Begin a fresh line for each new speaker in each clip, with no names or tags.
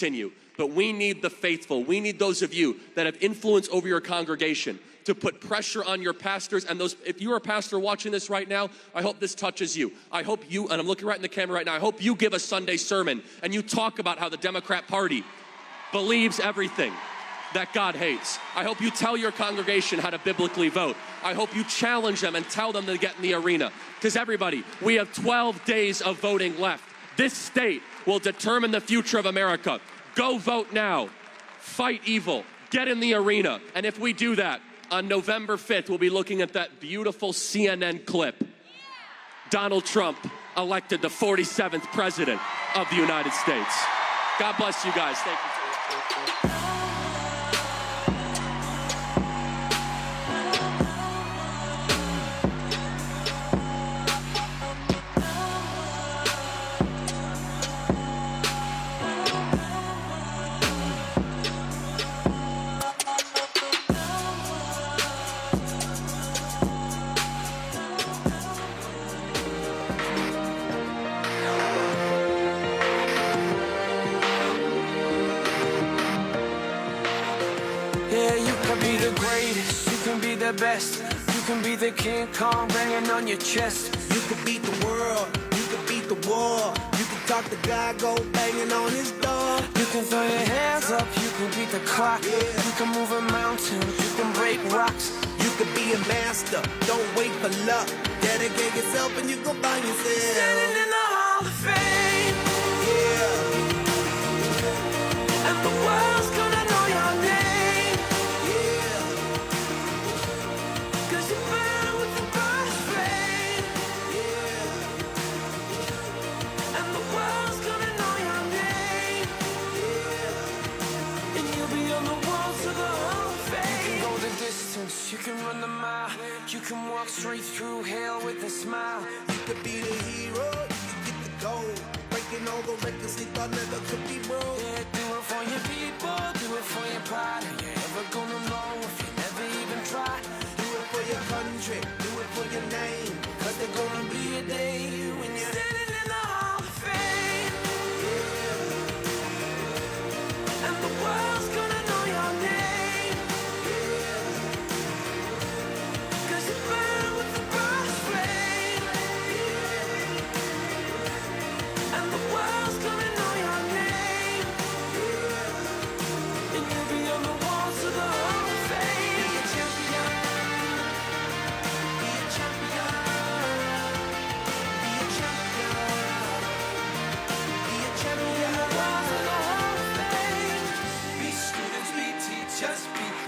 continue. But we need the faithful. We need those of you that have influence over your congregation to put pressure on your pastors. And those, if you're a pastor watching this right now, I hope this touches you. I hope you, and I'm looking right in the camera right now, I hope you give a Sunday sermon and you talk about how the Democrat Party believes everything that God hates. I hope you tell your congregation how to biblically vote. I hope you challenge them and tell them to get in the arena. Because everybody, we have 12 days of voting left. This state will determine the future of America. Go vote now. Fight evil. Get in the arena. And if we do that, on November 5th, we'll be looking at that beautiful CNN clip. Donald Trump elected the 47th president of the United States. God bless you guys. Thank you.
Best. You can be the King Kong banging on your chest.
You can beat the world, you can beat the war. You can talk to God, go banging on his door.
You can throw your hands up, you can beat the clock.
Yeah.
You can move a mountain, you can break rocks.
You can be a master, don't wait for luck. Dedicate yourself and you go find yourself.
Standing in the Hall of Fame.
Yeah.
And the world's gonna know your name.
You can run the mile, you can walk straight through hell with a smile. You could be the hero, you can get the gold. Breaking all the records they thought never could be broke.
Yeah, do it for your people, do it for your pride. Are you ever gonna know if you never even try?
Do it for your country, do it for your name. Cause there's gonna be a day when you're
standing in the Hall of Fame. Yeah. And the world's gonna know your name.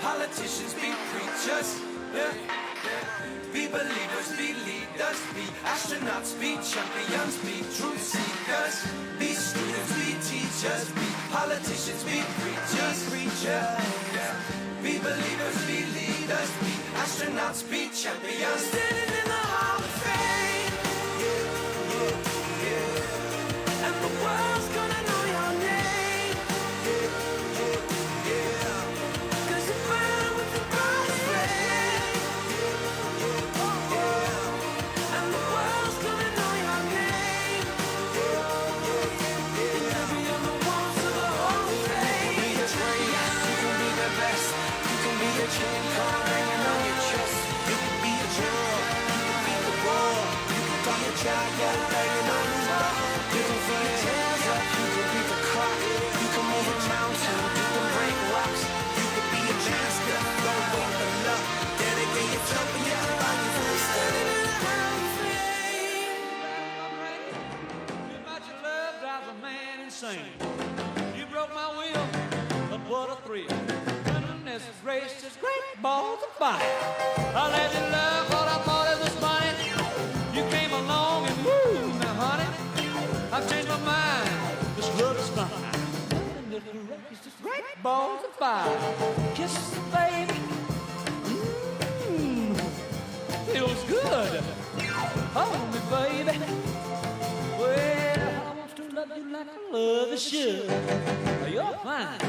Politicians be preachers, yeah. Be believers, be leaders, be astronauts, be champions, be truth seekers. Be students, be teachers, be politicians, be preachers, yeah. Be believers, be leaders, be astronauts, be champions.
Standing in the Hall of Fame.
Yeah.
And the world's gonna know your name.
You broke my will, but what a thrill. Running this race, just great balls of fire. I let you love what I thought it was mine. You came along and woo, now honey, I've changed my mind. This love is fine. Running this race, just great balls of fire. Kisses, baby. Feels good. Hold me, baby. Well, love you like I love you should. You're fine,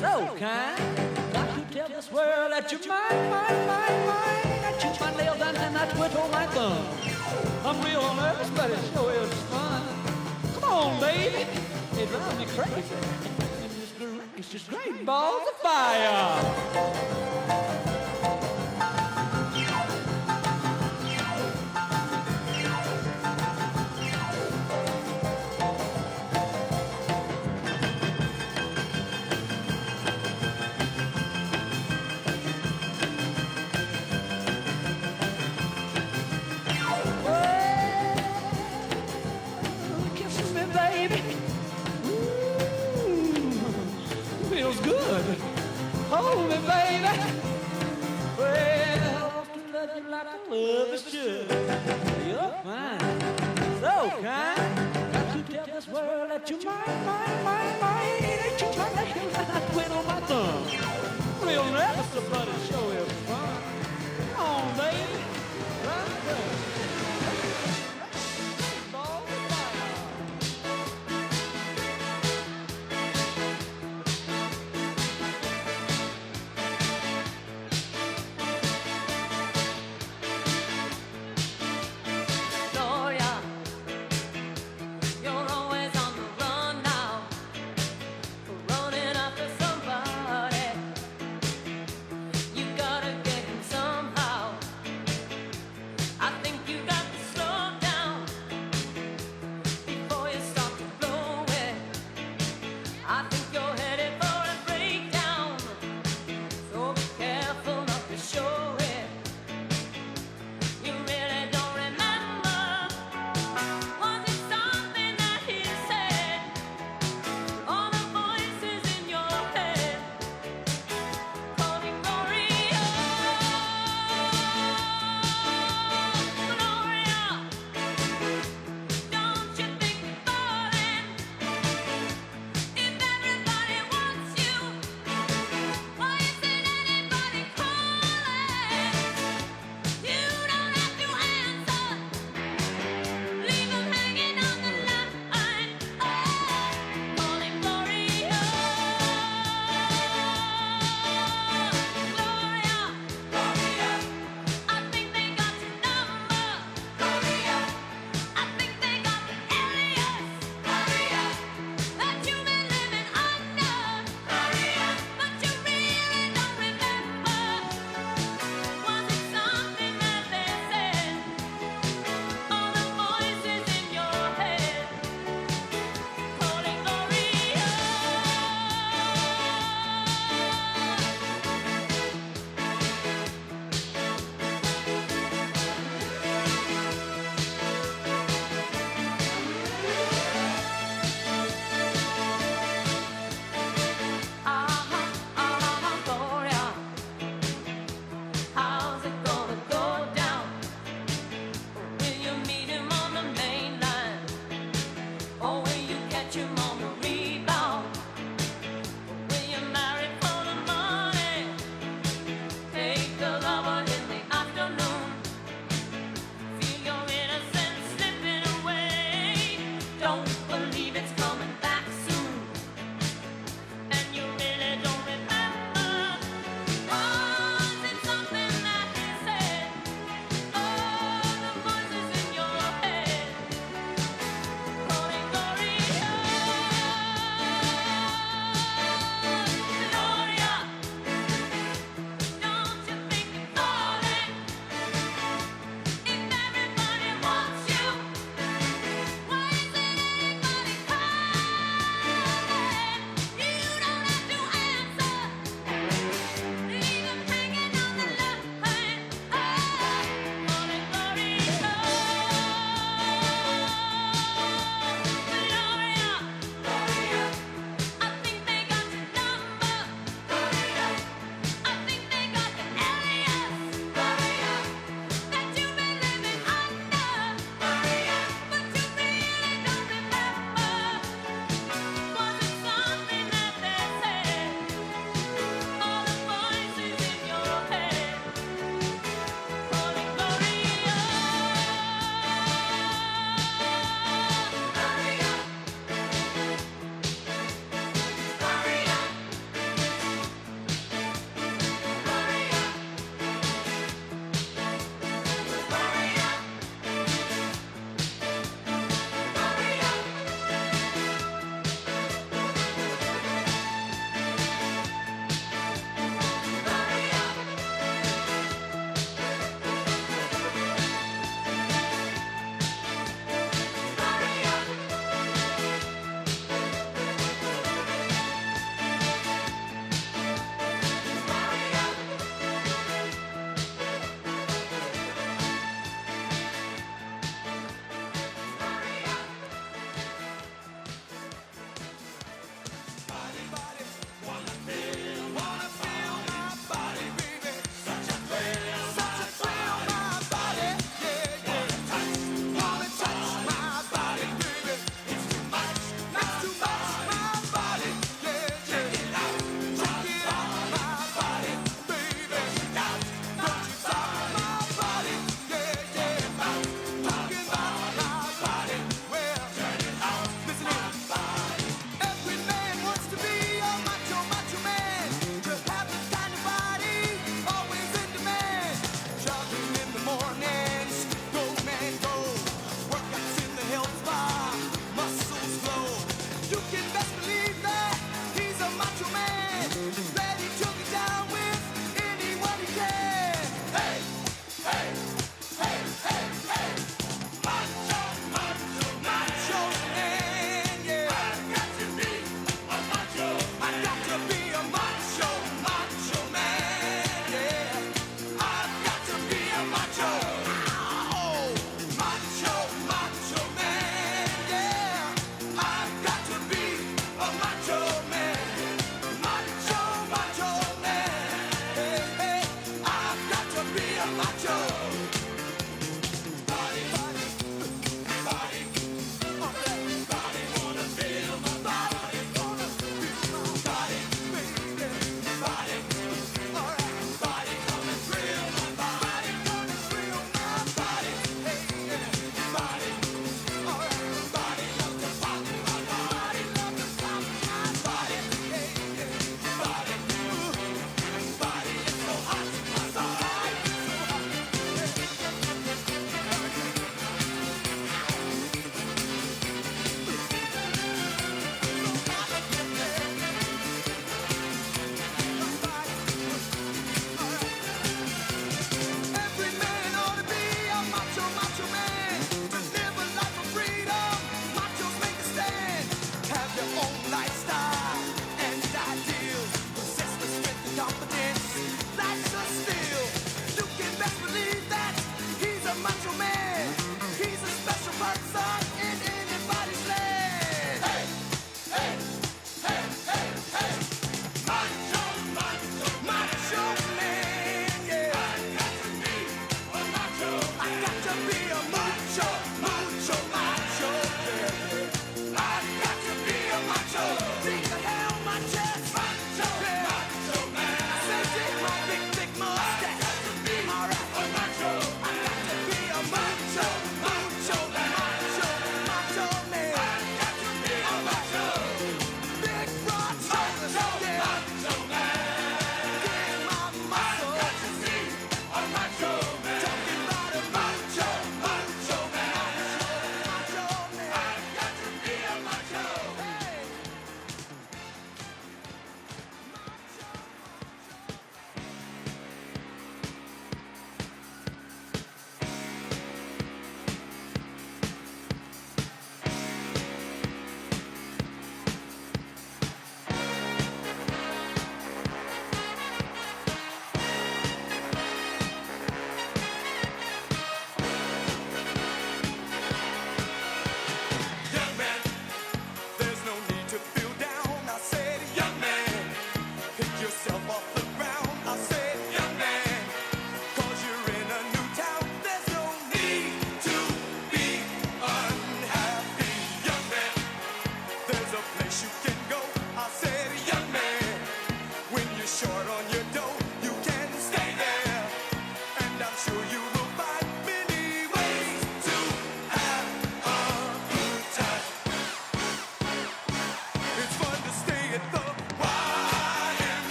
so kind. Got to tell this world that you're mine. That you my nails down and I twiddle my thumb. I'm real nervous, but it sure is fun. Come on, baby. It drives me crazy. It's just great balls of fire. Kissing me, baby. Feels good. Hold me, baby. Well, to love you like I love is should. You're fine, so kind. Got to tell this world that you're mine, that you're mine, that you're mine. Quit on my thumb. Real never somebody show you fun. Come on, baby. Right there. Ball of fire.
Gloria, you're always on the run now.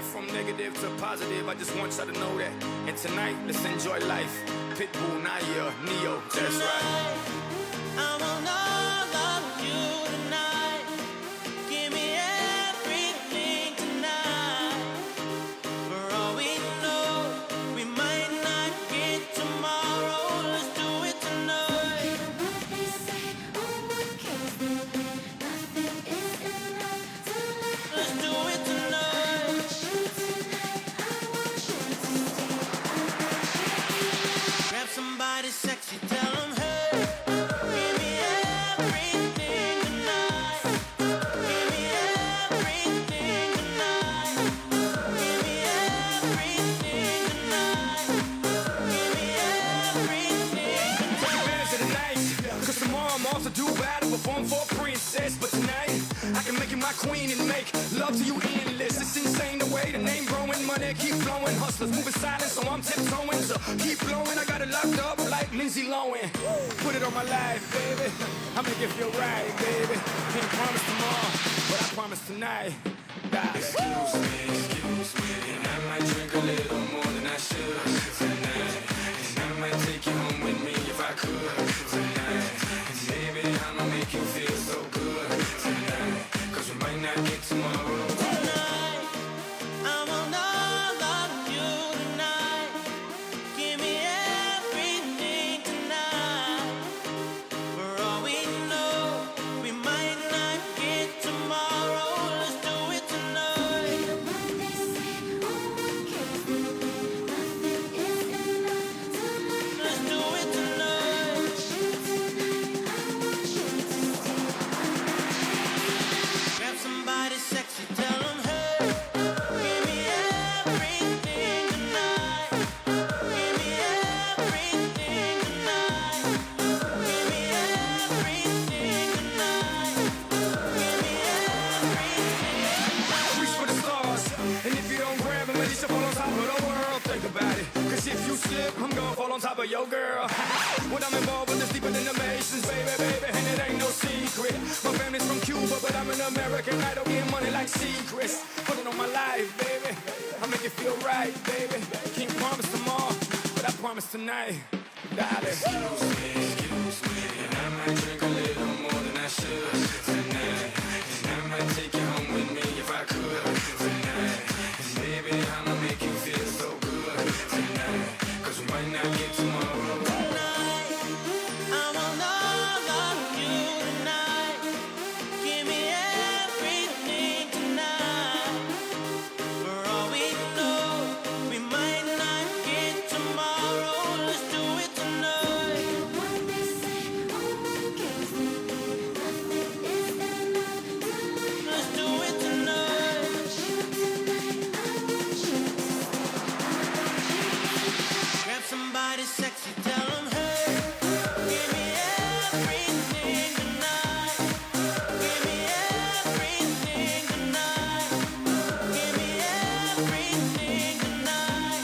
from negative to positive. I just want y'all to know that. And tonight, let's enjoy life. Pitbull, Naya, Neo, that's right.
I want all of you tonight. Give me everything tonight. For all we know, we might not get tomorrow. Let's do it tonight. Let's do it tonight. Grab somebody sexy, tell them, hey, give me everything tonight. Give me everything tonight. Give me everything tonight. Give me everything
Take advantage of the night, cause tomorrow I'm off to do battle, perform for a princess. But tonight, I can make you my queen and make love to you endless. It's insane the way the name growing, money keep flowing. Hustlers moving silent, so I'm tiptoeing. So keep blowing, I got it locked up like Lindsay Lohan. Put it on my life, baby. I'm gonna give you a ride, baby. Can't promise tomorrow, but I promise tonight.
Excuse me, and I might drink a little more than I should tonight. And I might take you home with me if I could tonight. And baby, I'ma make you feel so good tonight. Cause we might not get tomorrow.
tonight. I want all of you tonight. Give me everything tonight. For all we know, we might not get tomorrow. Let's do it tonight. Let's do it tonight. Grab somebody sexy, tell them, hey, give me everything tonight. Give me everything tonight. Give me everything tonight. Give me everything.
Reach for the stars, and if you don't grab them, at least you fall on top of the world. Think about it, cause if you slip, I'm gonna fall on top of your girl. What I'm involved with is deeper than the Masons, baby, and it ain't no secret. My family's from Cuba, but I'm an American. I don't get money like secrets. Put it on my life, baby. I make it feel right, baby. Can't promise tomorrow, but I promise tonight, darling.
Excuse me, and I might drink a little more than I should tonight. And I might take you home with me if I could tonight. And baby, I'ma make you feel so good tonight. Cause we might not get tomorrow.
Tonight, I want all of you tonight. Give me everything tonight. For all we know, we might not get tomorrow. Let's do it tonight. Let's do it tonight. Grab somebody sexy, tell them, hey, give me everything tonight. Give me everything tonight. Give me everything tonight.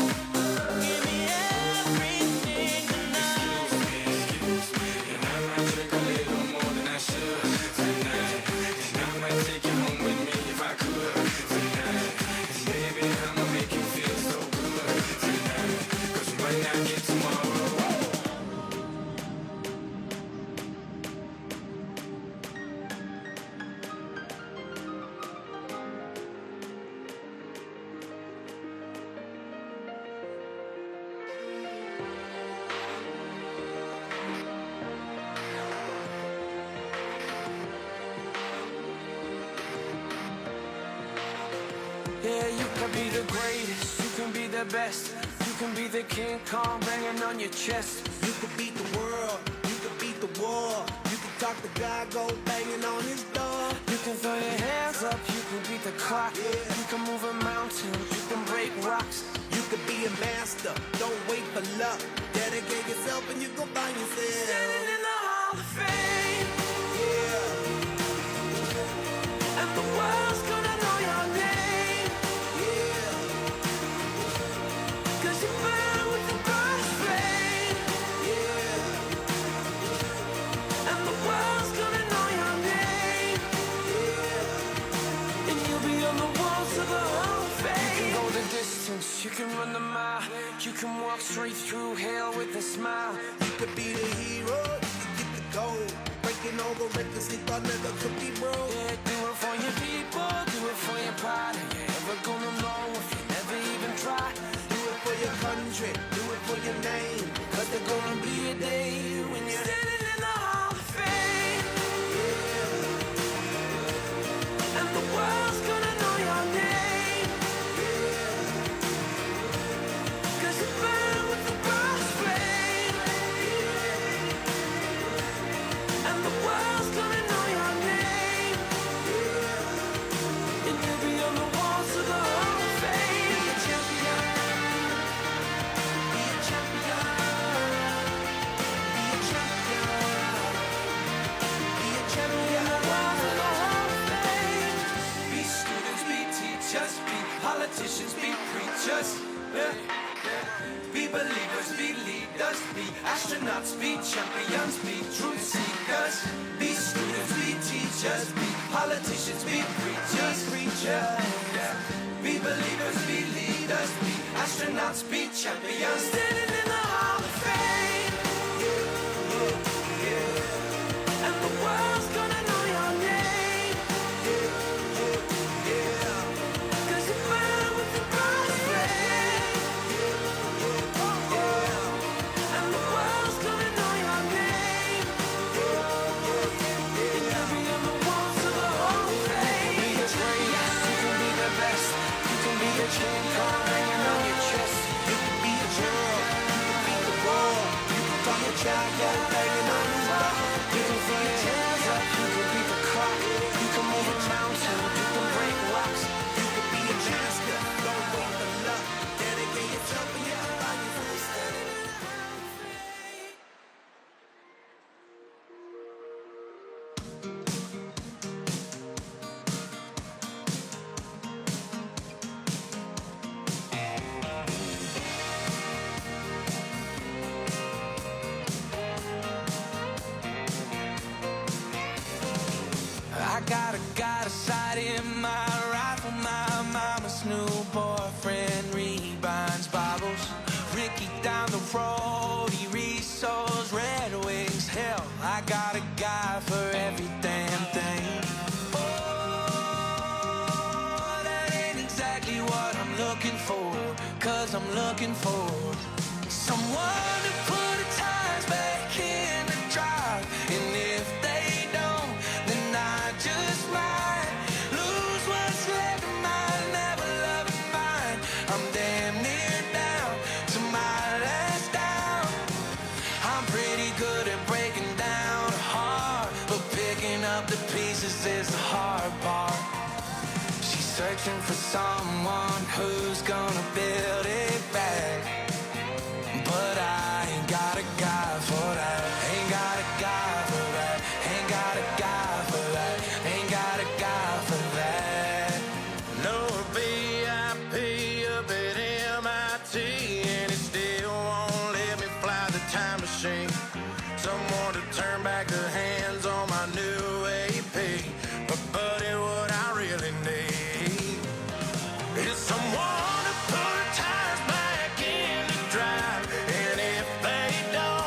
Give me everything tonight.
Excuse me, and I might drink a little more than I should tonight. And I might take you home with me if I could tonight. And baby, I'ma make you feel so good tonight. Cause we might not get tomorrow.
Yeah, you can be the greatest, you can be the best, you can be the King Kong banging on your chest.
You could beat the world, you could beat the war. You could talk to God, go banging on his door.
You can throw your hands up, you can beat the clock. You can move a mountain, you can break rocks.
You could be a master, don't wait for luck. Dedicate yourself and you go find yourself.
Standing in the Hall of Fame,
Yeah,
and the world's gonna know your name.
yeah,
'Cause you burn with the brightest flame,
yeah,
and the world's gonna know your name.
yeah.
And you'll be on the walls of the Hall of
You can
Fame.
go
can walk straight through hell with a smile.
You could be the hero, you could get the gold. Breaking all the records they thought never could be broke.
Yeah, do it for your people, do it for your pride. Are you ever gonna know if you never even try?
Do it for your country, do it for your name.
Cause there's gonna be a day when you're standing in the Hall of Fame. And the world's gonna know your name. Cause you burn with the burst flame. And the world's gonna know your name. And you'll be on the walls of the Hall of Fame. Be a champion. Be a champion. Be a champion. Be a champion. On the walls of the Hall of Fame.
Be students, be teachers, be politicians, be preachers. Yeah. Be believers, be leaders, be astronauts, be champions, be truth seekers. Be students, be teachers, be politicians, be preachers. Yeah. Be believers, be leaders, be astronauts, be champions.
Standing in the Hall of Fame. And the world's gonna know your name. Cause you burn with the burst flame. And the world's gonna know your name. And you'll be on the walls of the Hall of Fame.
Be the greatest, you can be the best. You can be a chain car hanging on your chest.
You could be a general, you could beat the war. You could be a champion banging on the wall.
You can throw your hands up, you can beat the clock. You can move a mountain, you can break rocks.
You could be a master, don't wait for luck. Dedicate yourself and your body for the standing in the Hall of Fame.
I got a sight in my rifle. My mama's new boyfriend rebinds bottles. Ricky down the road, he resows Red Wings. Hell, I got a guy for every damn thing. Oh, that ain't exactly what I'm looking for. Cause I'm looking for someone to put the tires back in the drive. And if they don't, then I just might lose what's left of my never-loving mind. I'm damn near down to my last down. I'm pretty good at breaking down a heart, but picking up the pieces is the hard part. She's searching for someone who's gonna build it back. But I ain't got a guy for that. Ain't got a guy for that. Ain't got a guy for that. Ain't got a guy for that.
No BIP up at MIT, and it still won't let me fly the time machine. Someone to turn back the hands on my new AP. But buddy, what I really need is someone to put tires back in the drive. And if they don't,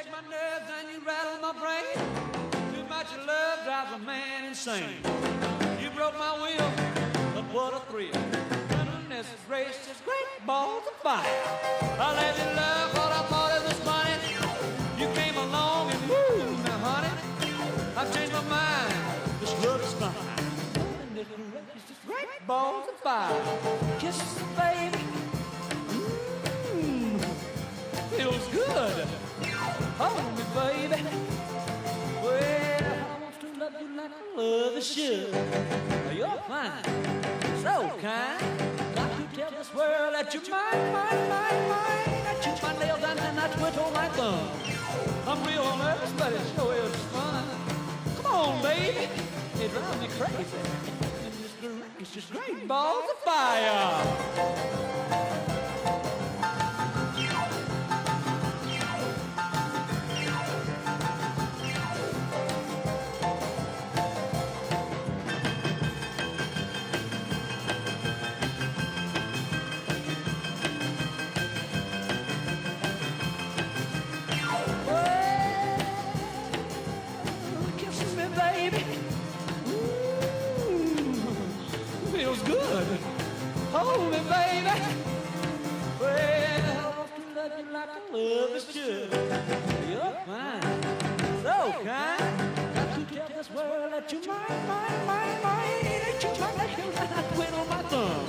shake my nerves and you rattle my brain. Too much of love drives a man insane. You broke my will, but what a thrill. Goodness gracious, great balls of fire. I let you love what I thought it was funny. You came along and woo, now honey, I've changed my mind. This love is fine. Goodness gracious, great balls of fire. Kisses, baby. Feels good. Hold me, baby. Well, I want to love you like I love you should. You're fine, so kind. Got to tell this world that you're mine, mine, mine, mine. I chew my nails and I twiddle my thumb. I'm real nervous, but it sure is fun. Come on, baby. It drives me crazy. And it's just great balls of fire. Feels good. Hold me, baby. Well, I want to love you like I love is should. You're fine, so kind. Got to tell this world that you're mine, mine, mine, mine. Ain't you my nails and I twiddle my thumb.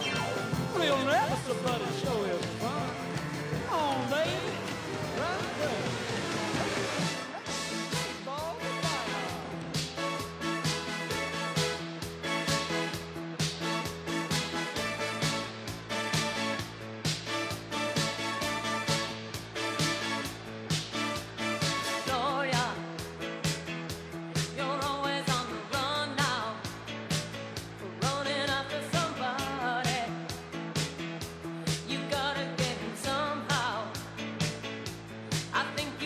Real nervous, but it sure is fun. Come on, baby. Right there. Ball of fire.
I think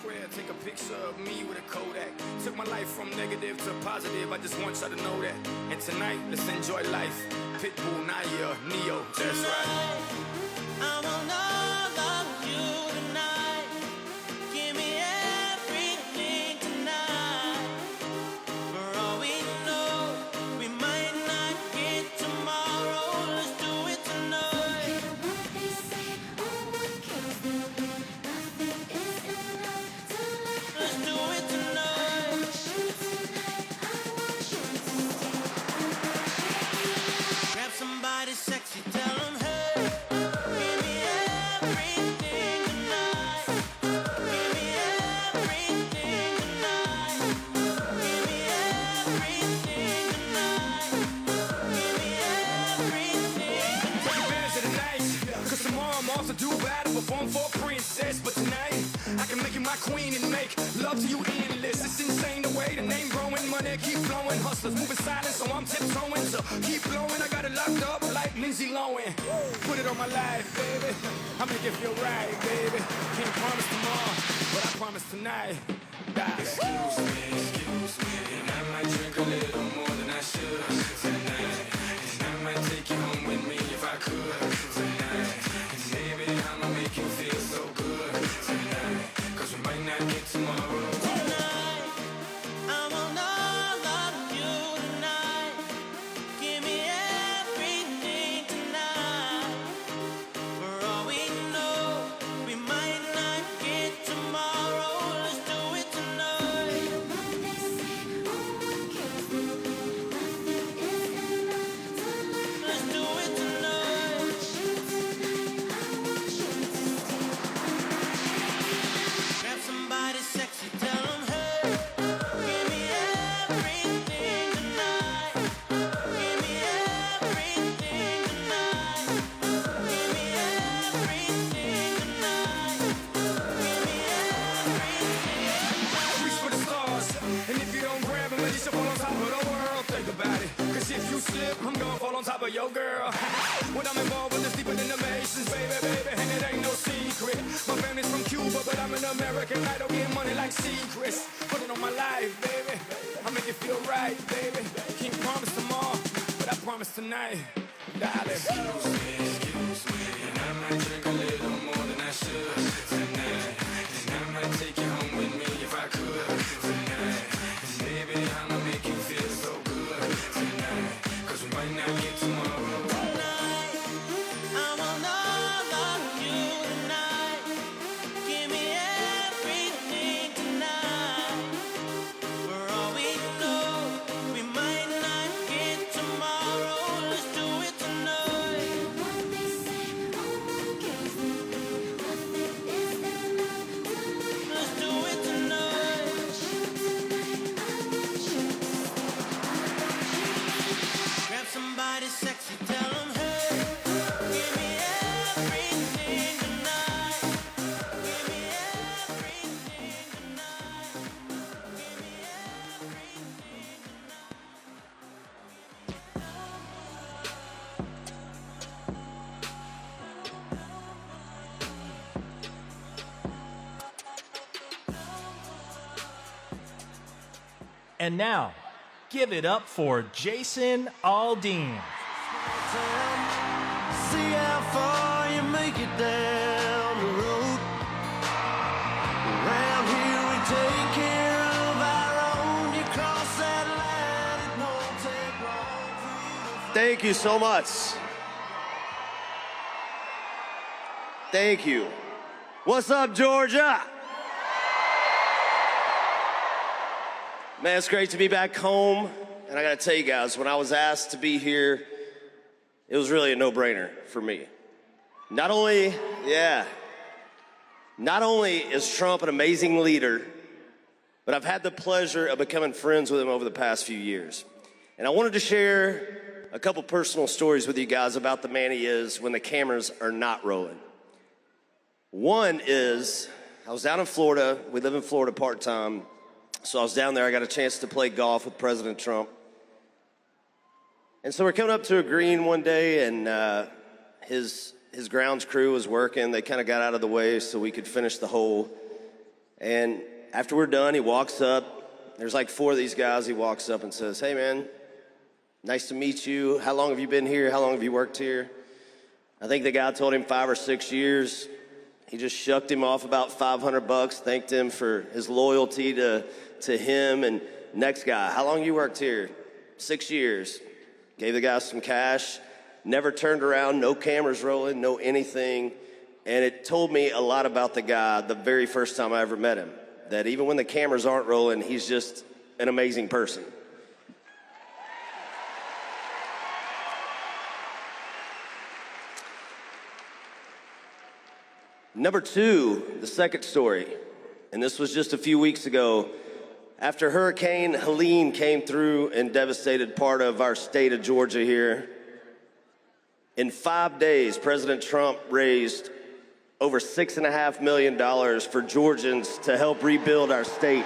square, take a picture of me with a Kodak. Took my life from negative to positive, I just want y'all to know that. And tonight, let's enjoy life. Pitbull, Naya, Neo, that's right.
I want all of you tonight. Give me everything tonight. For all we know, we might not get tomorrow. Let's do it tonight. Let's do it tonight. Grab somebody sexy, tell them, hey, give me everything tonight. Give me everything tonight. Give me everything tonight. Give me everything
Take advantage of the night, cause tomorrow I'm off to do battle, perform for a princess. But tonight, I can make you my queen and make love to you endless. It's insane the way the name growing, money keep flowing. Hustlers moving silent, so I'm tiptoeing. So keep blowing, I got it locked up like Lindsay Lohan. Put it on my life, baby. I make it feel right, baby. Can't promise tomorrow, but I promise tonight.
Excuse me, and I might drink a little more than I should tonight. And I might take you home with me if I could tonight. And baby, I'ma make you feel so good tonight. Cause we might not get tomorrow.
tonight. I want all of you tonight. Give me everything tonight. For all we know, we might not get tomorrow. Let's do it tonight. Let's do it tonight. Grab somebody sexy, tell them, hey, give me everything tonight. Give me everything tonight. Give me everything tonight. Give me everything.
Reach for the stars, and if you don't grab them, at least you fall on top of the world. Think about it, cause if you slip, I'm gonna fall on top of your girl. When I'm involved with this deeper than the Masons, baby, and it ain't no secret. My family's from Cuba, but I'm an American. I don't get money like secrets. Put it on my life, baby. I make it feel right, baby. Can't promise tomorrow, but I promise tonight, darling.
Excuse me, and I might drink a little more than I should tonight. And I might take you home with me if I could tonight. And baby, I'ma make you feel so good tonight. Cause we might not get tomorrow.
Tonight, I want all of you tonight. Give me everything tonight. For all we know, we might not get tomorrow. Let's do it tonight. Let's do it tonight. Grab somebody sexy, tell them, hey, give me everything tonight. Give me everything tonight. Give me everything tonight.
And now, give it up for Jason Aldean.
See how far you make it down the road. Around here we take care of our own. You cross that line, it won't take long for you to
Thank you so much. Thank you. What's up, Georgia? Man, it's great to be back home. And I gotta tell you guys, when I was asked to be here, it was really a no-brainer for me. Not only is Trump an amazing leader, but I've had the pleasure of becoming friends with him over the past few years. And I wanted to share a couple personal stories with you guys about the man he is when the cameras are not rolling. One is, I was down in Florida. We live in Florida part-time. So I was down there. I got a chance to play golf with President Trump. And so we're coming up to a green one day, and his grounds crew was working. They kind of got out of the way so we could finish the hole. And after we're done, he walks up. There's like 4 of these guys. He walks up and says, "Hey, man, nice to meet you. How long have you been here? How long have you worked here?" I think the guy told him 5 or 6 years. He just shucked him off about $500, thanked him for his loyalty to him. And next guy, "How long you worked here?" 6 years. Gave the guy some cash, never turned around, no cameras rolling, no anything. And it told me a lot about the guy the very first time I ever met him, that even when the cameras aren't rolling, he's just an amazing person. Number 2, the second story, and this was just a few weeks ago. After Hurricane Helene came through and devastated part of our state of Georgia here, in 5 days, President Trump raised over $6.5 million for Georgians to help rebuild our state.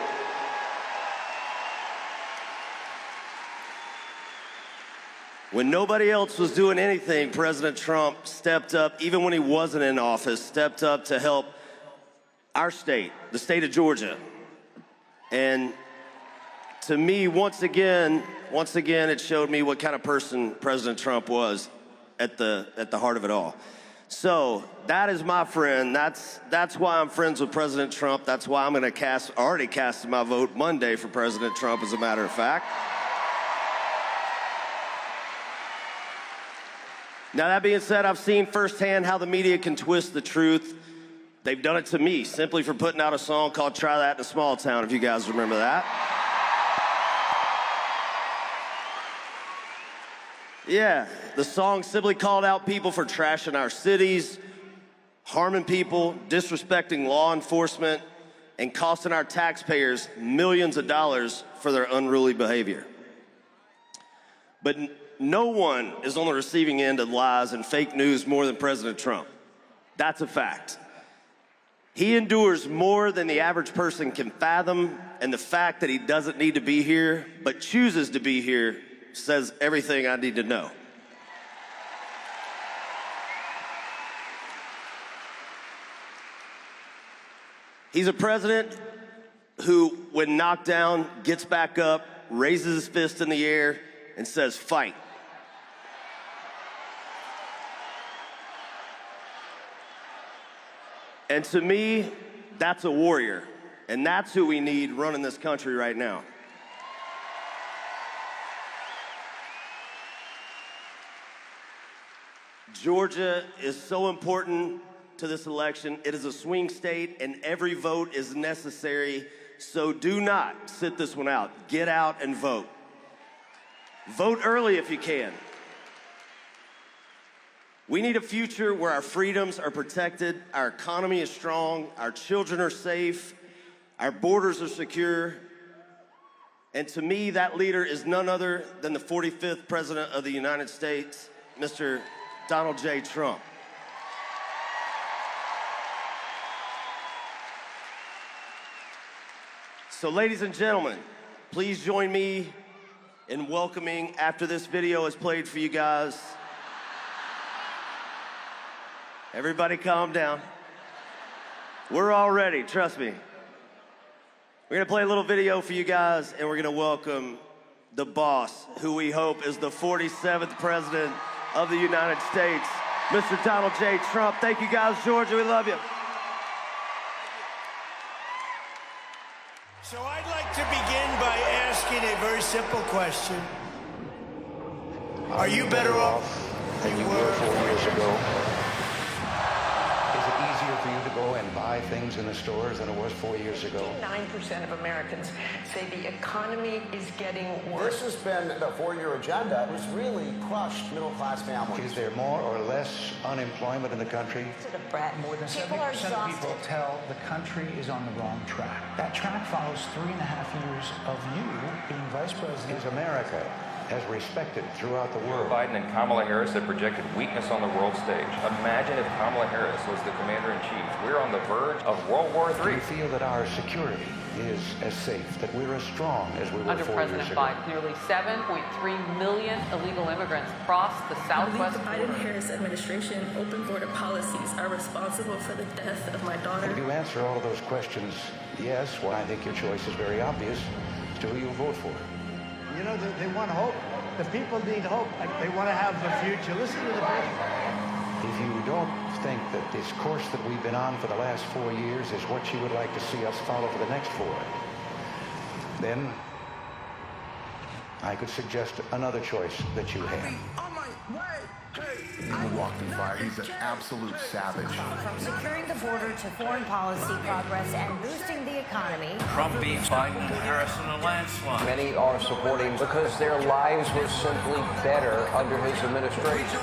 When nobody else was doing anything, President Trump stepped up, even when he wasn't in office, stepped up to help our state, the state of Georgia. And to me, once again, it showed me what kind of person President Trump was at the heart of it all. So that is my friend. That's why I'm friends with President Trump. That's why I'm going to already casted my vote Monday for President Trump, as a matter of fact. Now, that being said, I've seen firsthand how the media can twist the truth. They've done it to me simply for putting out a song called "Try That in a Small Town," if you guys remember that. Yeah, the song simply called out people for trashing our cities, harming people, disrespecting law enforcement, and costing our taxpayers millions of dollars for their unruly behavior. But no one is on the receiving end of lies and fake news more than President Trump. That's a fact. He endures more than the average person can fathom, and the fact that he doesn't need to be here, but chooses to be here, says everything I need to know. He's a president who, when knocked down, gets back up, raises his fist in the air, and says, "Fight." And to me, that's a warrior, and that's who we need running this country right now. Georgia is so important to this election. It is a swing state, and every vote is necessary, so do not sit this one out. Get out and vote. Vote early if you can. We need a future where our freedoms are protected, our economy is strong, our children are safe, our borders are secure. And to me, that leader is none other than the 45th President of the United States, Mr. Donald J. Trump. So, ladies and gentlemen, please join me in welcoming, after this video is played for you guys. Everybody calm down. We're all ready, trust me. We're gonna play a little video for you guys, and we're gonna welcome the boss, who we hope is the 47th President of the United States, Mr. Donald J. Trump. Thank you guys, Georgia, we love you.
So I'd like to begin by asking a very simple question. Are you better off than you were
4 years ago? Is it easier for you to go and buy things in the stores than it was 4 years ago?
9% of Americans say the economy is getting worse.
This has been the four-year agenda, which really crushed middle-class families.
Is there more or less unemployment in the country?
More than
70% of people tell the country is on the wrong track. That track follows 3.5 years of you being vice president.
Is America as respected throughout the world.
Biden and Kamala Harris have projected weakness on the world stage. Imagine if Kamala Harris was the commander-in-chief. We're on the verge of World War III.
We feel that our security is as safe, that we're as strong as we were
Under
4
President
years ago.
Biden, nearly 7.3 million illegal immigrants crossed the southwest
I believe the Biden-Harris administration open border policies are responsible for the death of my daughter.
If you answer all of those questions yes, well, I think your choice is very obvious as to who you'll vote for.
You know, they want hope. The people need hope. Like, they want to have a future. Listen to the people.
If you don't think that this course that we've been on for the last 4 years is what you would like to see us follow for the next 4, then I could suggest another choice that you have.
He walked in fire. He's an absolute savage.
From securing the border to foreign policy progress and boosting the economy.
Trump beat Biden and Harris in a landslide.
Many are supporting because their lives were simply better under his administration.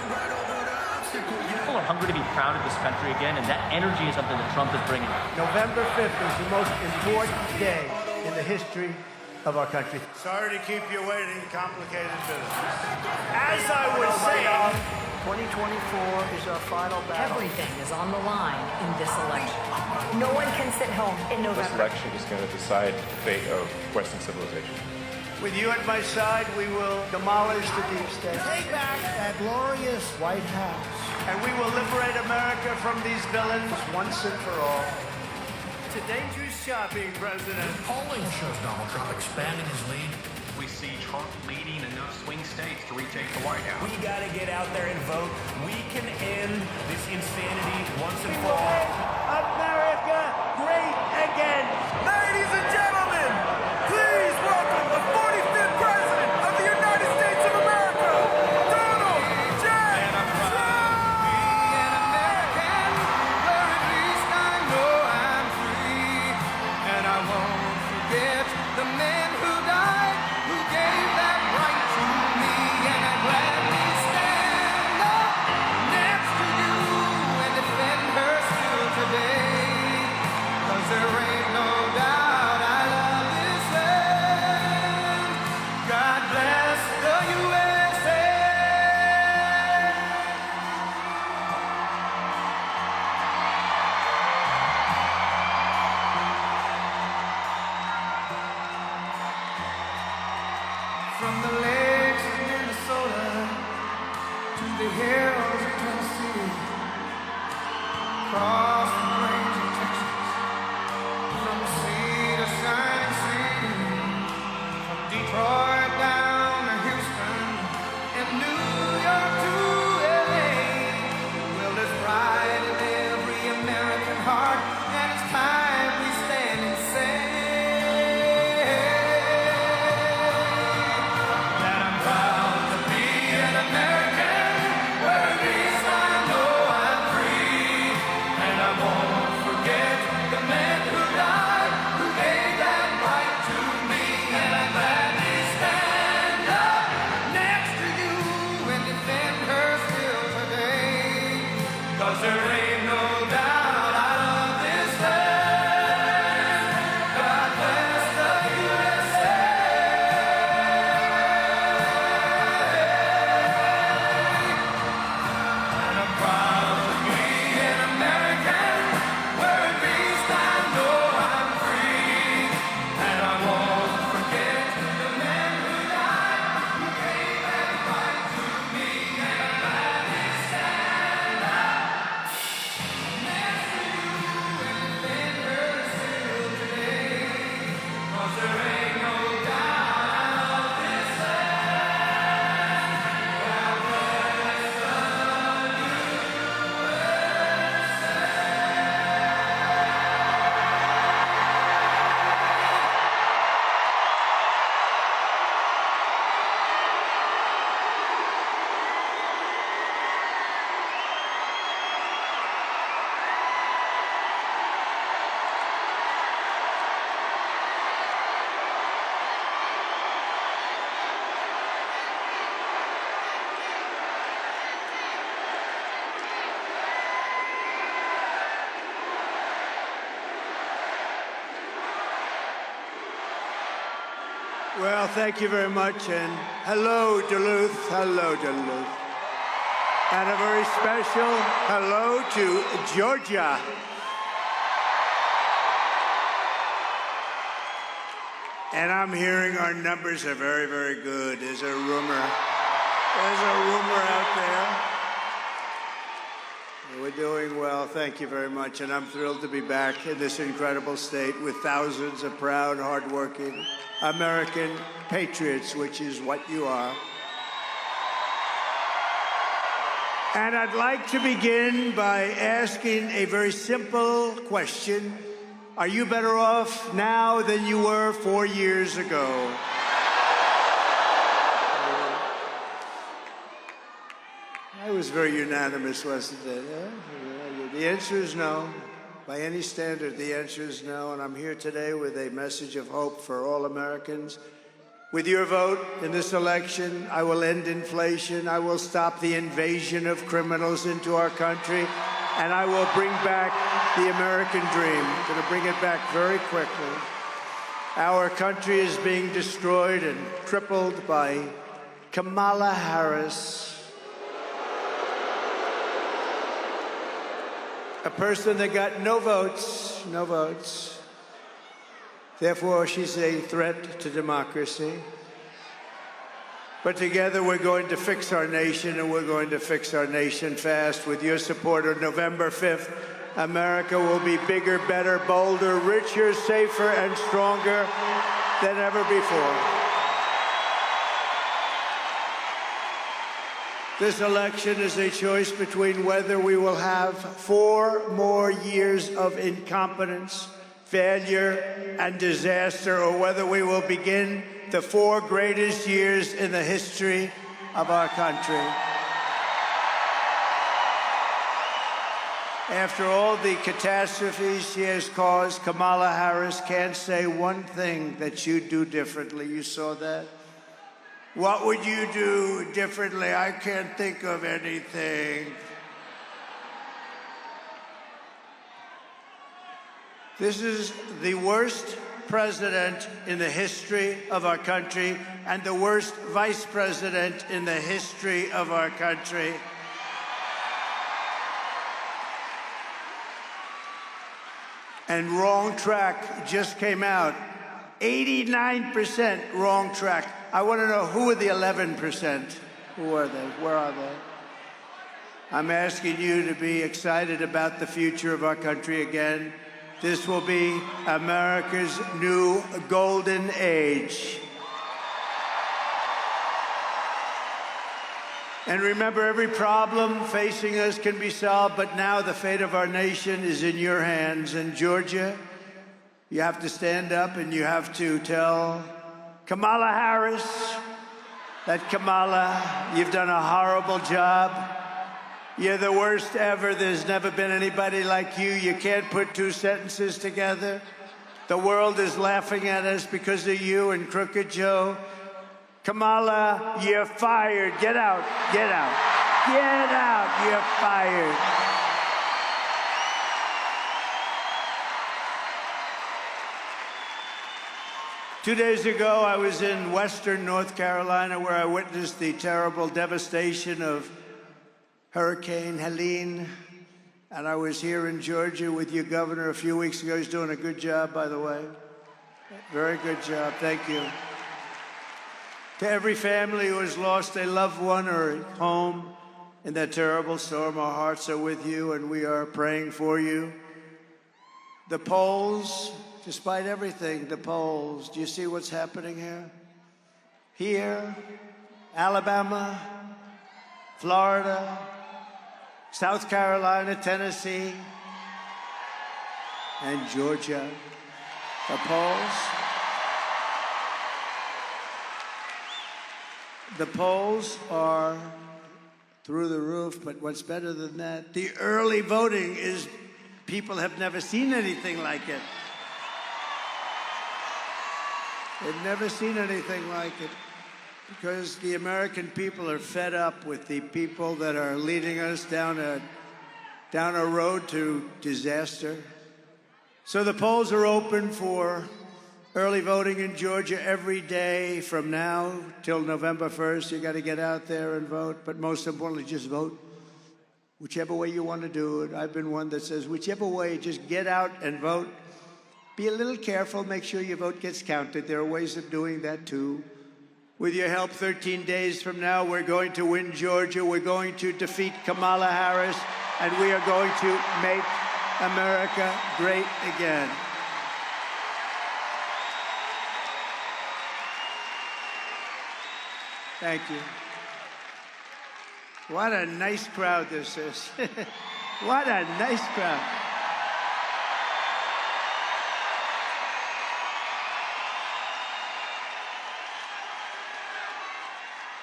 People are hungry to be proud of this country again, and that energy is something that Trump is bringing.
November 5th is the most important day in the history of our country.
Sorry to keep you waiting. Complicated business.
As I was saying, 2024 is our final battle.
Everything is on the line in this election. No one can sit home in November.
This election is going to decide the fate of Western civilization.
With you at my side, we will demolish the deep state. Take back that glorious White House. And we will liberate America from these villains once and for all.
It's a dangerous shopping, President.
Polling shows Donald Trump expanding his lead. We see Trump leading enough swing states to retake the White House.
We got to get out there and vote. We can end this insanity once and for all.
America great again.
Ladies and gentlemen, please welcome the 45th President of the United States of America, Donald J. Trump! Be an American, where at least I know I'm free. And I won't forget the men who died, who gave that right to me. And I gladly stand up next to you and defend her still today.
Well, thank you very much, and hello, Duluth. Hello, Duluth. And a very special hello to Georgia. And I'm hearing our numbers are very, very good. There's a rumor out there. We're doing well, thank you very much, and I'm thrilled to be back in this incredible state with thousands of proud, hardworking American patriots, which is what you are. And I'd like to begin by asking a very simple question. Are you better off now than you were 4 years ago? That was very unanimous, wasn't it? The answer is no. By any standard, the answer is no. And I'm here today with a message of hope for all Americans. With your vote in this election, I will end inflation. I will stop the invasion of criminals into our country. And I will bring back the American dream. I'm going to bring it back very quickly. Our country is being destroyed and crippled by Kamala Harris, a person that got no votes. Therefore, she's a threat to democracy. But together, we're going to fix our nation, and we're going to fix our nation fast. With your support on November 5th, America will be bigger, better, bolder, richer, safer, and stronger than ever before. This election is a choice between whether we will have 4 more years of incompetence, failure, and disaster, or whether we will begin the 4 greatest years in the history of our country. After all the catastrophes she has caused, Kamala Harris can't say one thing that you'd do differently. You saw that? What would you do differently? I can't think of anything. This is the worst president in the history of our country and the worst vice president in the history of our country. And wrong track just came out. 89% wrong track. I want to know, who are the 11%? Who are they? Where are they? I'm asking you to be excited about the future of our country again. This will be America's new golden age. And remember, every problem facing us can be solved, but now the fate of our nation is in your hands. In Georgia, you have to stand up and you have to tell Kamala Harris that, Kamala, you've done a horrible job. You're the worst ever. There's never been anybody like you. You can't put 2 sentences together. The world is laughing at us because of you and Crooked Joe. Kamala, you're fired. Get out. Get out. Get out. You're fired. Two days ago, I was in western North Carolina, where I witnessed the terrible devastation of Hurricane Helene. And I was here in Georgia with your governor a few weeks ago. He's doing a good job, by the way. Very good job. Thank you. To every family who has lost a loved one or home in that terrible storm, our hearts are with you, and we are praying for you. The polls, despite everything, the polls, do you see what's happening here? Here, Alabama, Florida, South Carolina, Tennessee, and Georgia. The polls are through the roof, but what's better than that? The early voting is, people have never seen anything like it. They've never seen anything like it, because the American people are fed up with the people that are leading us down a road to disaster. So the polls are open for Early voting in Georgia every day from now till November 1st. You got to get out there and vote, but most importantly, just vote. Whichever way you want to do it. I've been one that says, whichever way, just get out and vote. Be a little careful, make sure your vote gets counted. There are ways of doing that too. With your help, 13 days from now, we're going to win Georgia. We're going to defeat Kamala Harris, and we are going to make America great again. Thank you. What a nice crowd this is. What a nice crowd.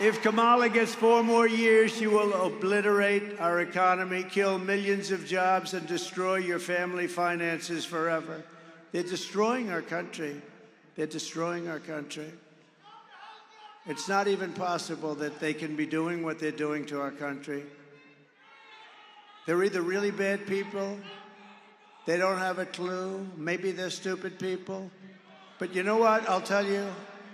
If Kamala gets 4 more years, she will obliterate our economy, kill millions of jobs, and destroy your family finances forever. They're destroying our country. They're destroying our country. It's not even possible that they can be doing what they're doing to our country. They're either really bad people, they don't have a clue, maybe they're stupid people. But you know what, I'll tell you,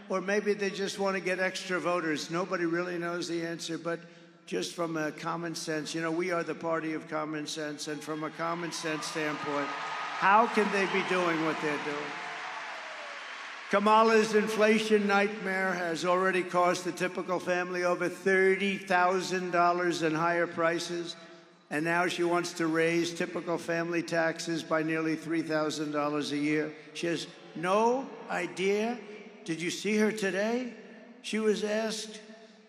or maybe they just want to get extra voters. Nobody really knows the answer, but just from a common sense, you know, we are the party of common sense, and from a common sense standpoint, how can they be doing what they're doing? Kamala's inflation nightmare has already cost the typical family over $30,000 in higher prices, and now she wants to raise typical family taxes by nearly $3,000 a year. She has no idea. Did you see her today? She was asked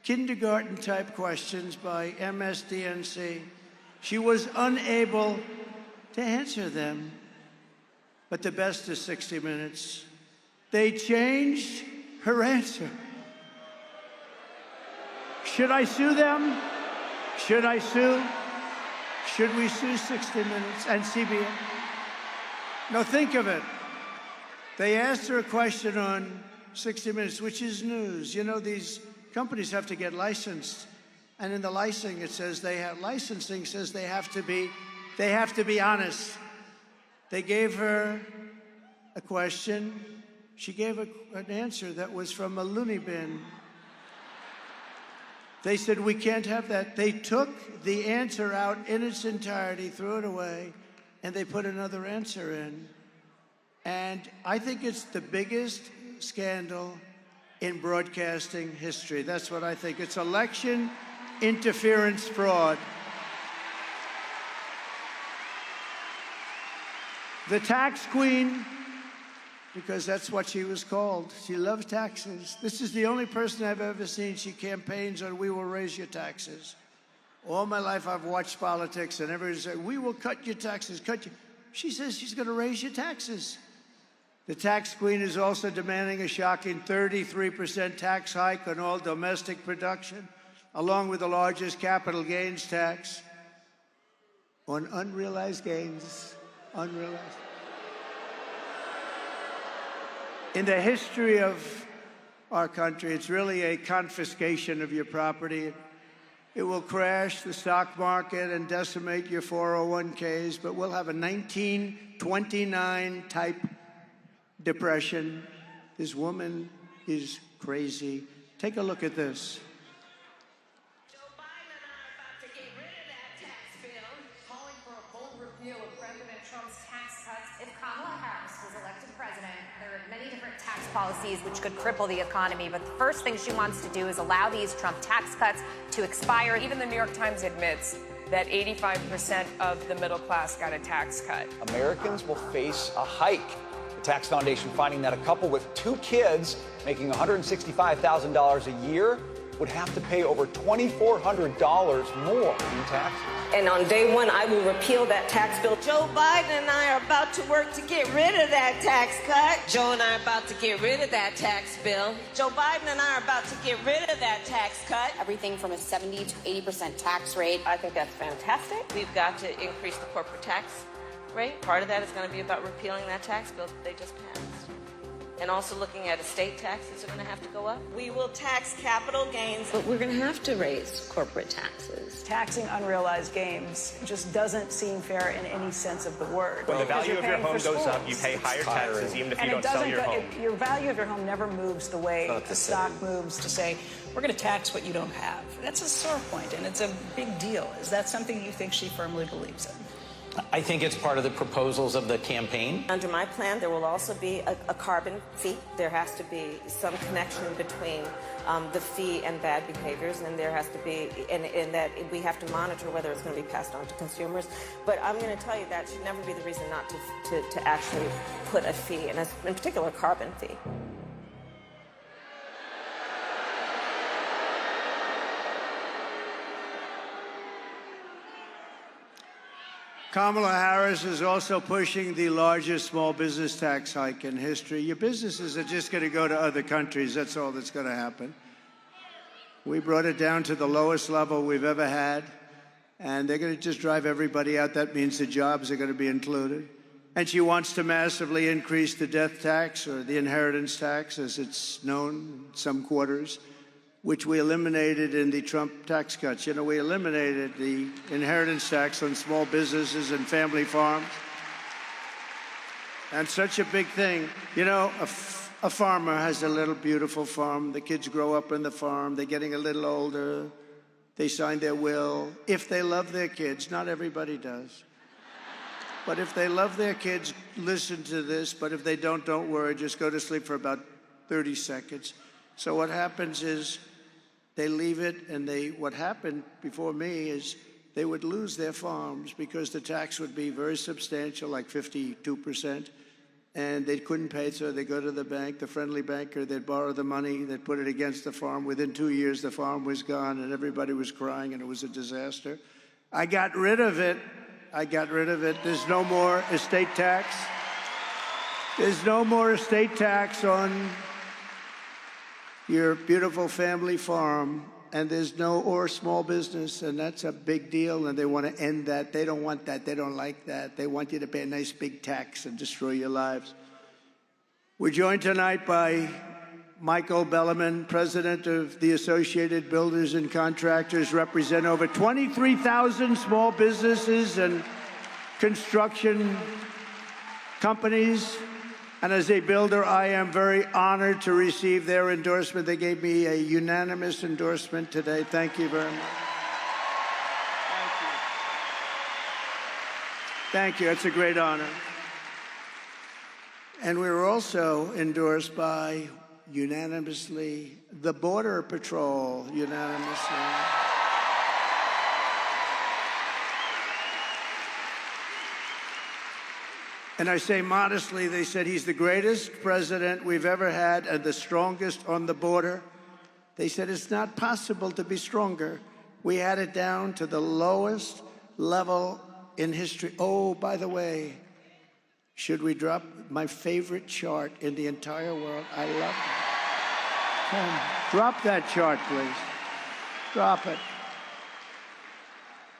kindergarten-type questions by MSDNC. She was unable to answer them. But the best is 60 Minutes. They changed her answer. Should I sue them? Should I sue? Should we sue 60 Minutes and CBS? No, think of it. They asked her a question on 60 Minutes, which is news. You know, these companies have to get licensed. And in the licensing, it says they have to be honest. They gave her a question. She gave an answer that was from a loony bin. They said, we can't have that. They took the answer out in its entirety, threw it away, and they put another answer in. And I think it's the biggest scandal in broadcasting history. That's what I think. It's election interference fraud. The tax queen, because that's what she was called. She loves taxes. This is the only person I've ever seen. She campaigns on, we will raise your taxes. All my life I've watched politics, and everybody says, we will cut your taxes, cut you. She says she's going to raise your taxes. The tax queen is also demanding a shocking 33% tax hike on all domestic production, along with the largest capital gains tax on unrealized gains. Unrealized. In the history of our country, it's really a confiscation of your property. It will crash the stock market and decimate your 401ks, but we'll have a 1929 type depression. This woman is crazy. Take a look at this.
Joe Biden and I are about to get rid of that tax bill, calling for a bold repeal of President Trump's tax cuts. If Kamala Harris was elected president, there are many different tax policies which could cripple the economy, but the first thing she wants to do is allow these Trump tax cuts to expire.
Even the New York Times admits that 85% of the middle class got a tax cut.
Americans will face a hike. The Tax Foundation finding that a couple with 2 kids making $165,000 a year would have to pay over $2,400 more in taxes.
And on day one, I will repeal that tax bill. Joe Biden and I are about to work to get rid of that tax cut. Joe and I are about to get rid of that tax bill. Joe Biden and I are about to get rid of that tax cut.
Everything from a 70 to 80% tax rate.
I think that's fantastic. We've got to increase the corporate tax rate. Part of that is going to be about repealing that tax bill that they just passed.
and also looking at estate taxes are going to have to go up.
We will tax capital gains,
but we're going to have to raise corporate taxes.
Taxing unrealized gains just doesn't seem fair in any sense of the word.
When the value of your home goes up, you pay higher taxes even if you don't sell your home.
Your value of your home never moves the way the stock moves to say, we're going to tax what you don't have. That's a sore point, and it's a big deal. Is that something you think she firmly believes in?
I think it's part of the proposals of the campaign.
Under my plan, there will also be a carbon fee. There has to be some connection between the fee and bad behaviors, and there has to be, and that we have to monitor whether it's going to be passed on to consumers. But I'm going to tell you that should never be the reason not to actually put a fee, and in particular, a carbon fee.
Kamala Harris is also pushing the largest small business tax hike in history. Your businesses are just going to go to other countries. That's all that's going to happen. We brought it down to the lowest level we've ever had, and they're going to just drive everybody out. That means the jobs are going to be included. And she wants to massively increase the death tax, or the inheritance tax, as it's known in some quarters, which we eliminated in the Trump tax cuts. You know, we eliminated the inheritance tax on small businesses and family farms. And such a big thing. You know, a farmer has a little beautiful farm. The kids grow up in the farm. They're getting a little older. They sign their will. If they love their kids, not everybody does. But if they love their kids, listen to this. But if they don't worry. Just go to sleep for about 30 seconds. So what happens is, they leave it, and what happened before me is they would lose their farms because the tax would be very substantial, like 52%, and they couldn't pay it, so they go to the bank, the friendly banker, they'd borrow the money, they'd put it against the farm. Within 2 years, the farm was gone, and everybody was crying, and it was a disaster. I got rid of it. There's no more estate tax. There's no more estate tax on your beautiful family farm, and there's or small business, and that's a big deal, and they want to end that. They don't want that. They don't like that. They want you to pay a nice big tax and destroy your lives. We're joined tonight by Michael Belliman, president of the Associated Builders and Contractors, represent over 23,000 small businesses and construction companies. And as a builder, I am very honored to receive their endorsement. They gave me a unanimous endorsement today. Thank you very much. Thank you. It's a great honor. And we were also endorsed by, unanimously, the Border Patrol, unanimously. And I say modestly, they said he's the greatest president we've ever had and the strongest on the border. They said it's not possible to be stronger. We had it down to the lowest level in history. Oh, by the way, should we drop my favorite chart in the entire world? I love it. Drop that chart, please. Drop it.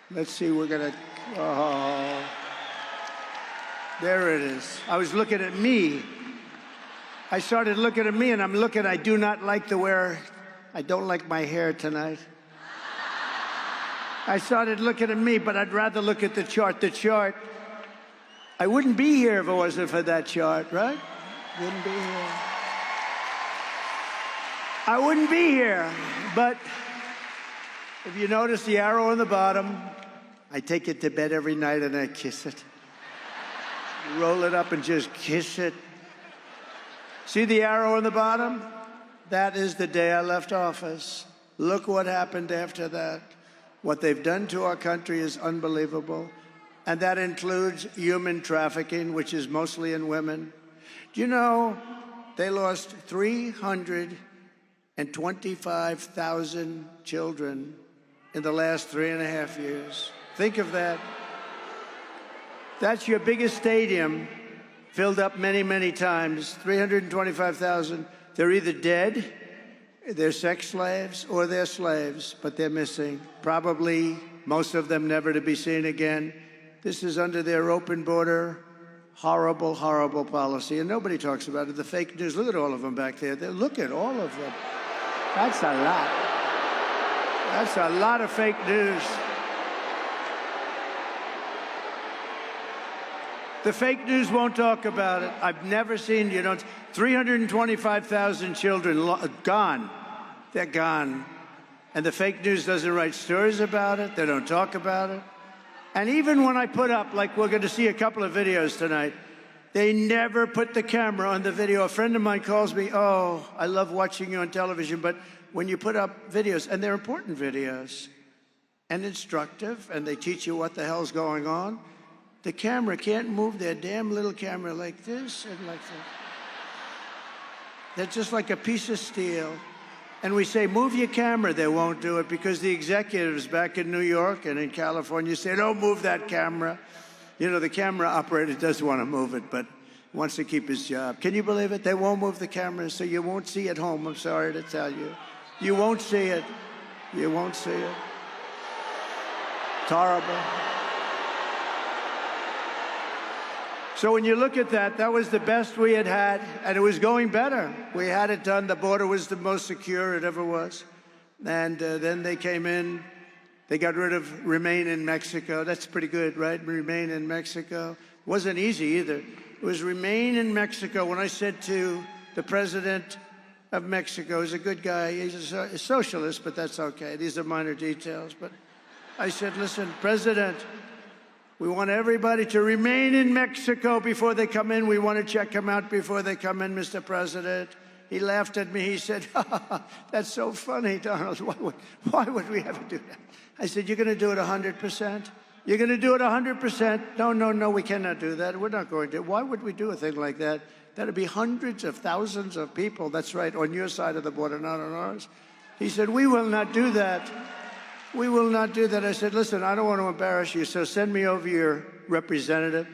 Let's see, we're going to... Oh. There it is. I was looking at me. I started looking at me, and I'm looking. I do not like the wear. I don't like my hair tonight. I started looking at me, but I'd rather look at the chart. The chart. I wouldn't be here if it wasn't for that chart, right? Wouldn't be here. I wouldn't be here. But if you notice the arrow on the bottom, I take it to bed every night and I kiss it. Roll it up and just kiss it. See the arrow on the bottom? That is the day I left office. Look what happened after that. What they've done to our country is unbelievable. And that includes human trafficking, which is mostly in women. Do you know they lost 325,000 children in the last 3.5 years? Think of that. That's your biggest stadium, filled up many, many times. 325,000. They're either dead, they're sex slaves, or they're slaves, but they're missing. Probably most of them never to be seen again. This is under their open border, horrible, horrible policy, and nobody talks about it. The fake news, look at all of them back there. Look at all of them. That's a lot. That's a lot of fake news. The fake news won't talk about it. I've never seen, 325,000 children gone. They're gone. And the fake news doesn't write stories about it. They don't talk about it. And even when I put up, like we're going to see a couple of videos tonight, they never put the camera on the video. A friend of mine calls me, oh, I love watching you on television, but when you put up videos, and they're important videos, and instructive, and they teach you what the hell's going on, the camera can't move their damn little camera like this and like that. They're just like a piece of steel. And we say, move your camera. They won't do it because the executives back in New York and in California say, don't move that camera. The camera operator does want to move it, but wants to keep his job. Can you believe it? They won't move the camera, so you won't see at home. I'm sorry to tell you. You won't see it. You won't see it. It's horrible. So when you look at that, that was the best we had had, and it was going better. We had it done. The border was the most secure it ever was. And then they came in. They got rid of Remain in Mexico. That's pretty good, right? Remain in Mexico. Wasn't easy either. It was Remain in Mexico. When I said to the president of Mexico, he's a good guy. He's a socialist, but that's okay. These are minor details. But I said, listen, President, we want everybody to remain in Mexico before they come in. We want to check them out before they come in, Mr. President. He laughed at me. He said, that's so funny, Donald. Why would we ever do that? I said, you're going to do it 100%? You're going to do it 100%? No, we cannot do that. We're not going to. Why would we do a thing like that? That'd be hundreds of thousands of people. That's right, on your side of the border, not on ours. He said, we will not do that. We will not do that. I said, listen, I don't want to embarrass you, so send me over your representative.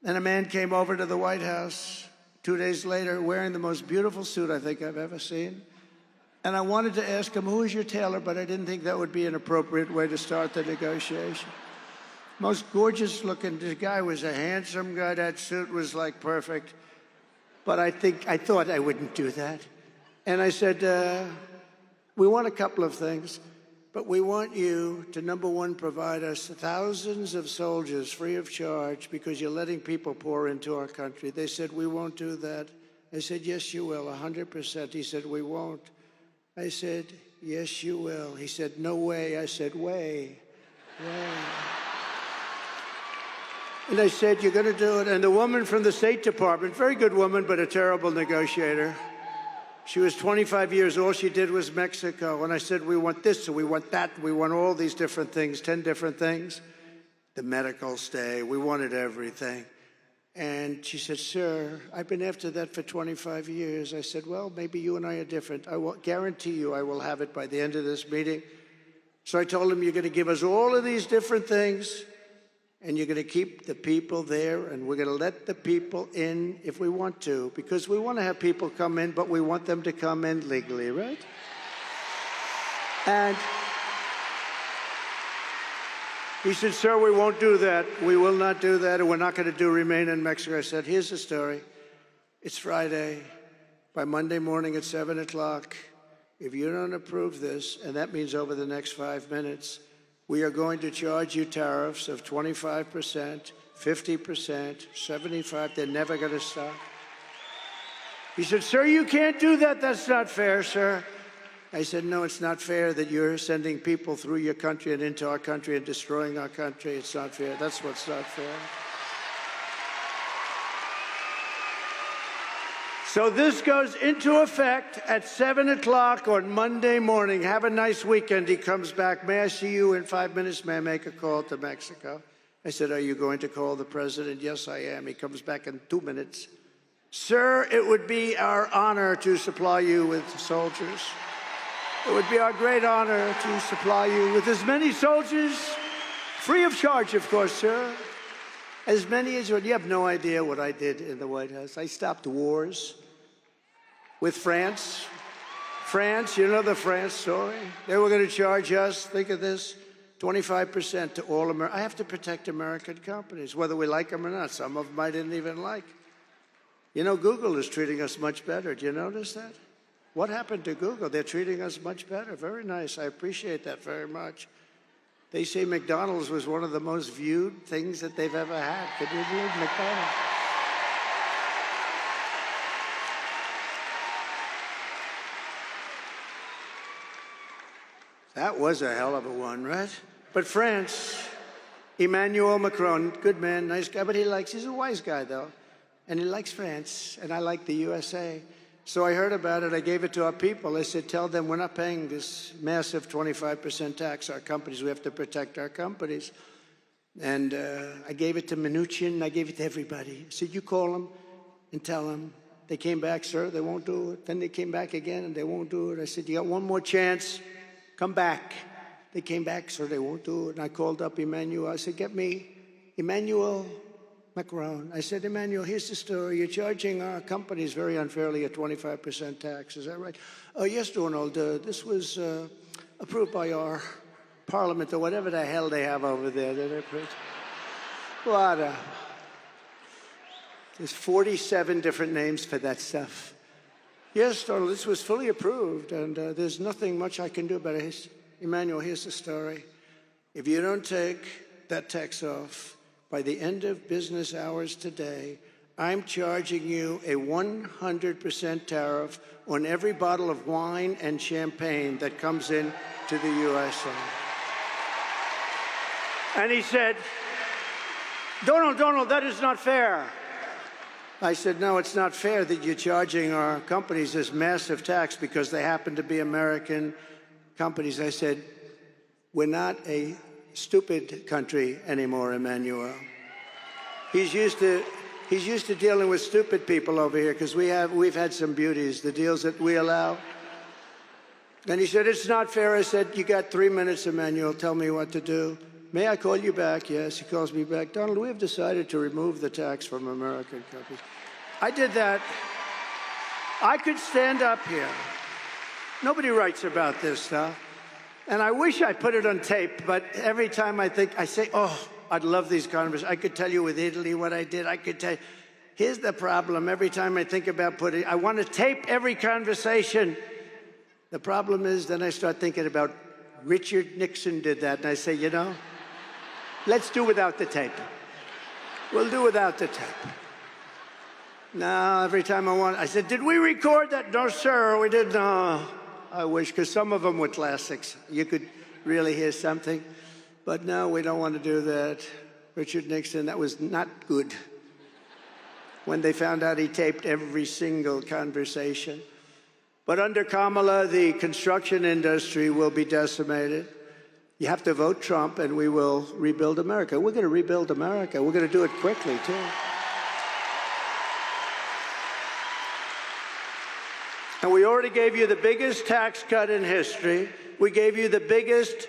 And a man came over to the White House 2 days later wearing the most beautiful suit I think I've ever seen. And I wanted to ask him, who is your tailor? But I didn't think that would be an appropriate way to start the negotiation. Most gorgeous looking, this guy was a handsome guy. That suit was like perfect. But I thought I wouldn't do that. And I said, we want a couple of things. But we want you to, number one, provide us thousands of soldiers free of charge because you're letting people pour into our country. They said, we won't do that. I said, yes, you will, 100%. He said, we won't. I said, yes, you will. He said, no way. I said, way. And I said, you're going to do it. And the woman from the State Department, very good woman, but a terrible negotiator. She was 25 years. All she did was Mexico. And I said, we want this, and we want that. We want all these different things, 10 different things. The medical stay. We wanted everything. And she said, sir, I've been after that for 25 years. I said, well, maybe you and I are different. I will guarantee you I will have it by the end of this meeting. So I told him, you're going to give us all of these different things, and you're going to keep the people there, and we're going to let the people in if we want to, because we want to have people come in, but we want them to come in legally, right? And he said, sir, we won't do that. We will not do that, and we're not going to do Remain in Mexico. I said, here's the story. It's Friday. By Monday morning at 7 o'clock, if you don't approve this, and that means over the next 5 minutes, we are going to charge you tariffs of 25%, 50%, 75%. They're never going to stop. He said, sir, you can't do that. That's not fair, sir. I said, no, it's not fair that you're sending people through your country and into our country and destroying our country. It's not fair. That's what's not fair. So this goes into effect at 7 o'clock on Monday morning. Have a nice weekend. He comes back. May I see you in 5 minutes? May I make a call to Mexico? I said, are you going to call the president? Yes, I am. He comes back in 2 minutes. Sir, it would be our honor to supply you with soldiers. It would be our great honor to supply you with as many soldiers, free of charge, of course, sir. As many as you have no idea what I did in the White House. I stopped wars with France. France, you know the France story. They were going to charge us, think of this, 25% to all America. I have to protect American companies, whether we like them or not. Some of them I didn't even like. You know, Google is treating us much better. Do you notice that? What happened to Google? They're treating us much better. Very nice. I appreciate that very much. They say McDonald's was one of the most viewed things that they've ever had. Could you believe McDonald's? That was a hell of a one, right? But France, Emmanuel Macron, good man, nice guy, but he's a wise guy, though. And he likes France, and I like the USA. So I heard about it. I gave it to our people. I said, tell them we're not paying this massive 25% tax. Our companies, we have to protect our companies. And I gave it to Mnuchin. I gave it to everybody. I said, you call them and tell them. They came back, sir, they won't do it. Then they came back again, and they won't do it. I said, you got one more chance. Come back. They came back, sir, they won't do it. And I called up Emmanuel. I said, get me Emmanuel Macron. I said, Emmanuel, here's the story. You're charging our companies very unfairly a 25% tax. Is that right? Oh, yes, Donald. This was approved by our parliament or whatever the hell they have over there. What? There's 47 different names for that stuff. Yes, Donald, this was fully approved, and there's nothing much I can do about it. Emmanuel, here's the story. If you don't take that tax off by the end of business hours today, I'm charging you a 100% tariff on every bottle of wine and champagne that comes in to the USA. And he said, Donald, that is not fair. I said, no, it's not fair that you're charging our companies this massive tax because they happen to be American companies. I said, we're not a stupid country anymore, Emmanuel. He's used to dealing with stupid people over here because we've had some beauties, the deals that we allow. And he said, it's not fair. I said, you got 3 minutes, Emmanuel. Tell me what to do. May I call you back? Yes, he calls me back. Donald, we have decided to remove the tax from American companies. I did that. I could stand up here. Nobody writes about this stuff. And I wish I put it on tape, but every time I say, oh, I'd love these conversations. I could tell you with Italy what I did. I could tell you. Here's the problem. Every time I think about I want to tape every conversation. The problem is then I start thinking about Richard Nixon did that. And I say, you know, let's do without the tape. We'll do without the tape. No, every time I said, did we record that? No, sir, we did not. I wish, because some of them were classics. You could really hear something. But no, we don't want to do that. Richard Nixon, that was not good. When they found out he taped every single conversation. But under Kamala, the construction industry will be decimated. You have to vote Trump, and we will rebuild America. We're going to rebuild America. We're going to do it quickly, too. And we already gave you the biggest tax cut in history. We gave you the biggest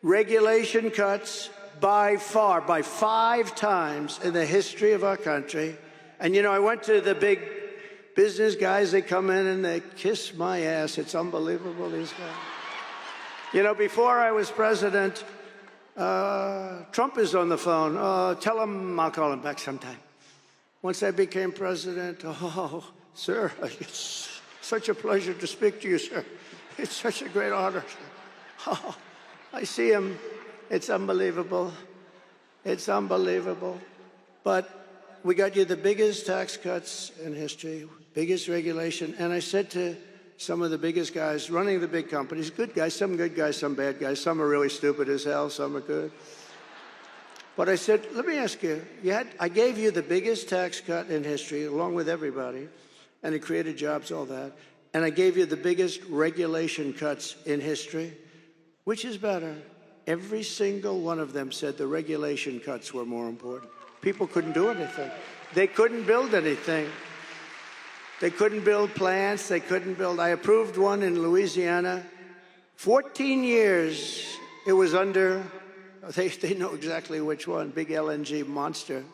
regulation cuts by far, by 5 times in the history of our country. And, you know, I went to the big business guys. They come in and they kiss my ass. It's unbelievable, these guys. You know, before I was president, Trump is on the phone. Tell him I'll call him back sometime. Once I became president, oh, sir, it's such a pleasure to speak to you, sir. It's such a great honor. Oh, I see him. It's unbelievable. It's unbelievable. But we got you the biggest tax cuts in history, biggest regulation. And I said to some of the biggest guys running the big companies, good guys, some bad guys, some are really stupid as hell, some are good. But I said, let me ask you, I gave you the biggest tax cut in history, along with everybody, and it created jobs, all that. And I gave you the biggest regulation cuts in history. Which is better? Every single one of them said the regulation cuts were more important. People couldn't do anything. They couldn't build anything. They couldn't build plants. They couldn't build. I approved one in Louisiana. 14 years it was under, they know exactly which one, big LNG monster.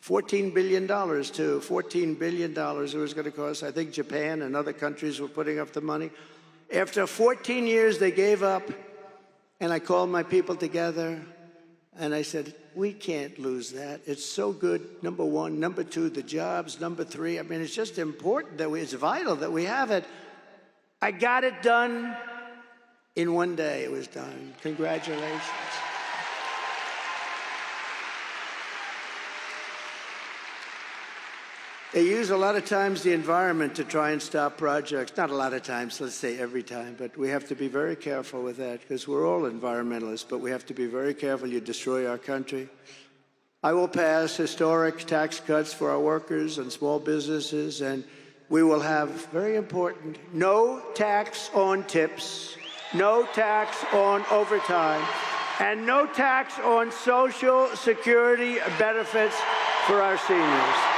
$14 billion, too. $14 billion it was going to cost. I think Japan and other countries were putting up the money. After 14 years, they gave up, And I called my people together, and I said, we can't lose that. It's so good, number one. Number two, the jobs. Number three, I mean, it's just important that it's vital that we have it. I got it done in one day. It was done. Congratulations. They use a lot of times the environment to try and stop projects. Not a lot of times, let's say every time, but we have to be very careful with that because we're all environmentalists, but we have to be very careful. You destroy our country. I will pass historic tax cuts for our workers and small businesses, and we will have, very important, no tax on tips, no tax on overtime, and no tax on Social Security benefits for our seniors.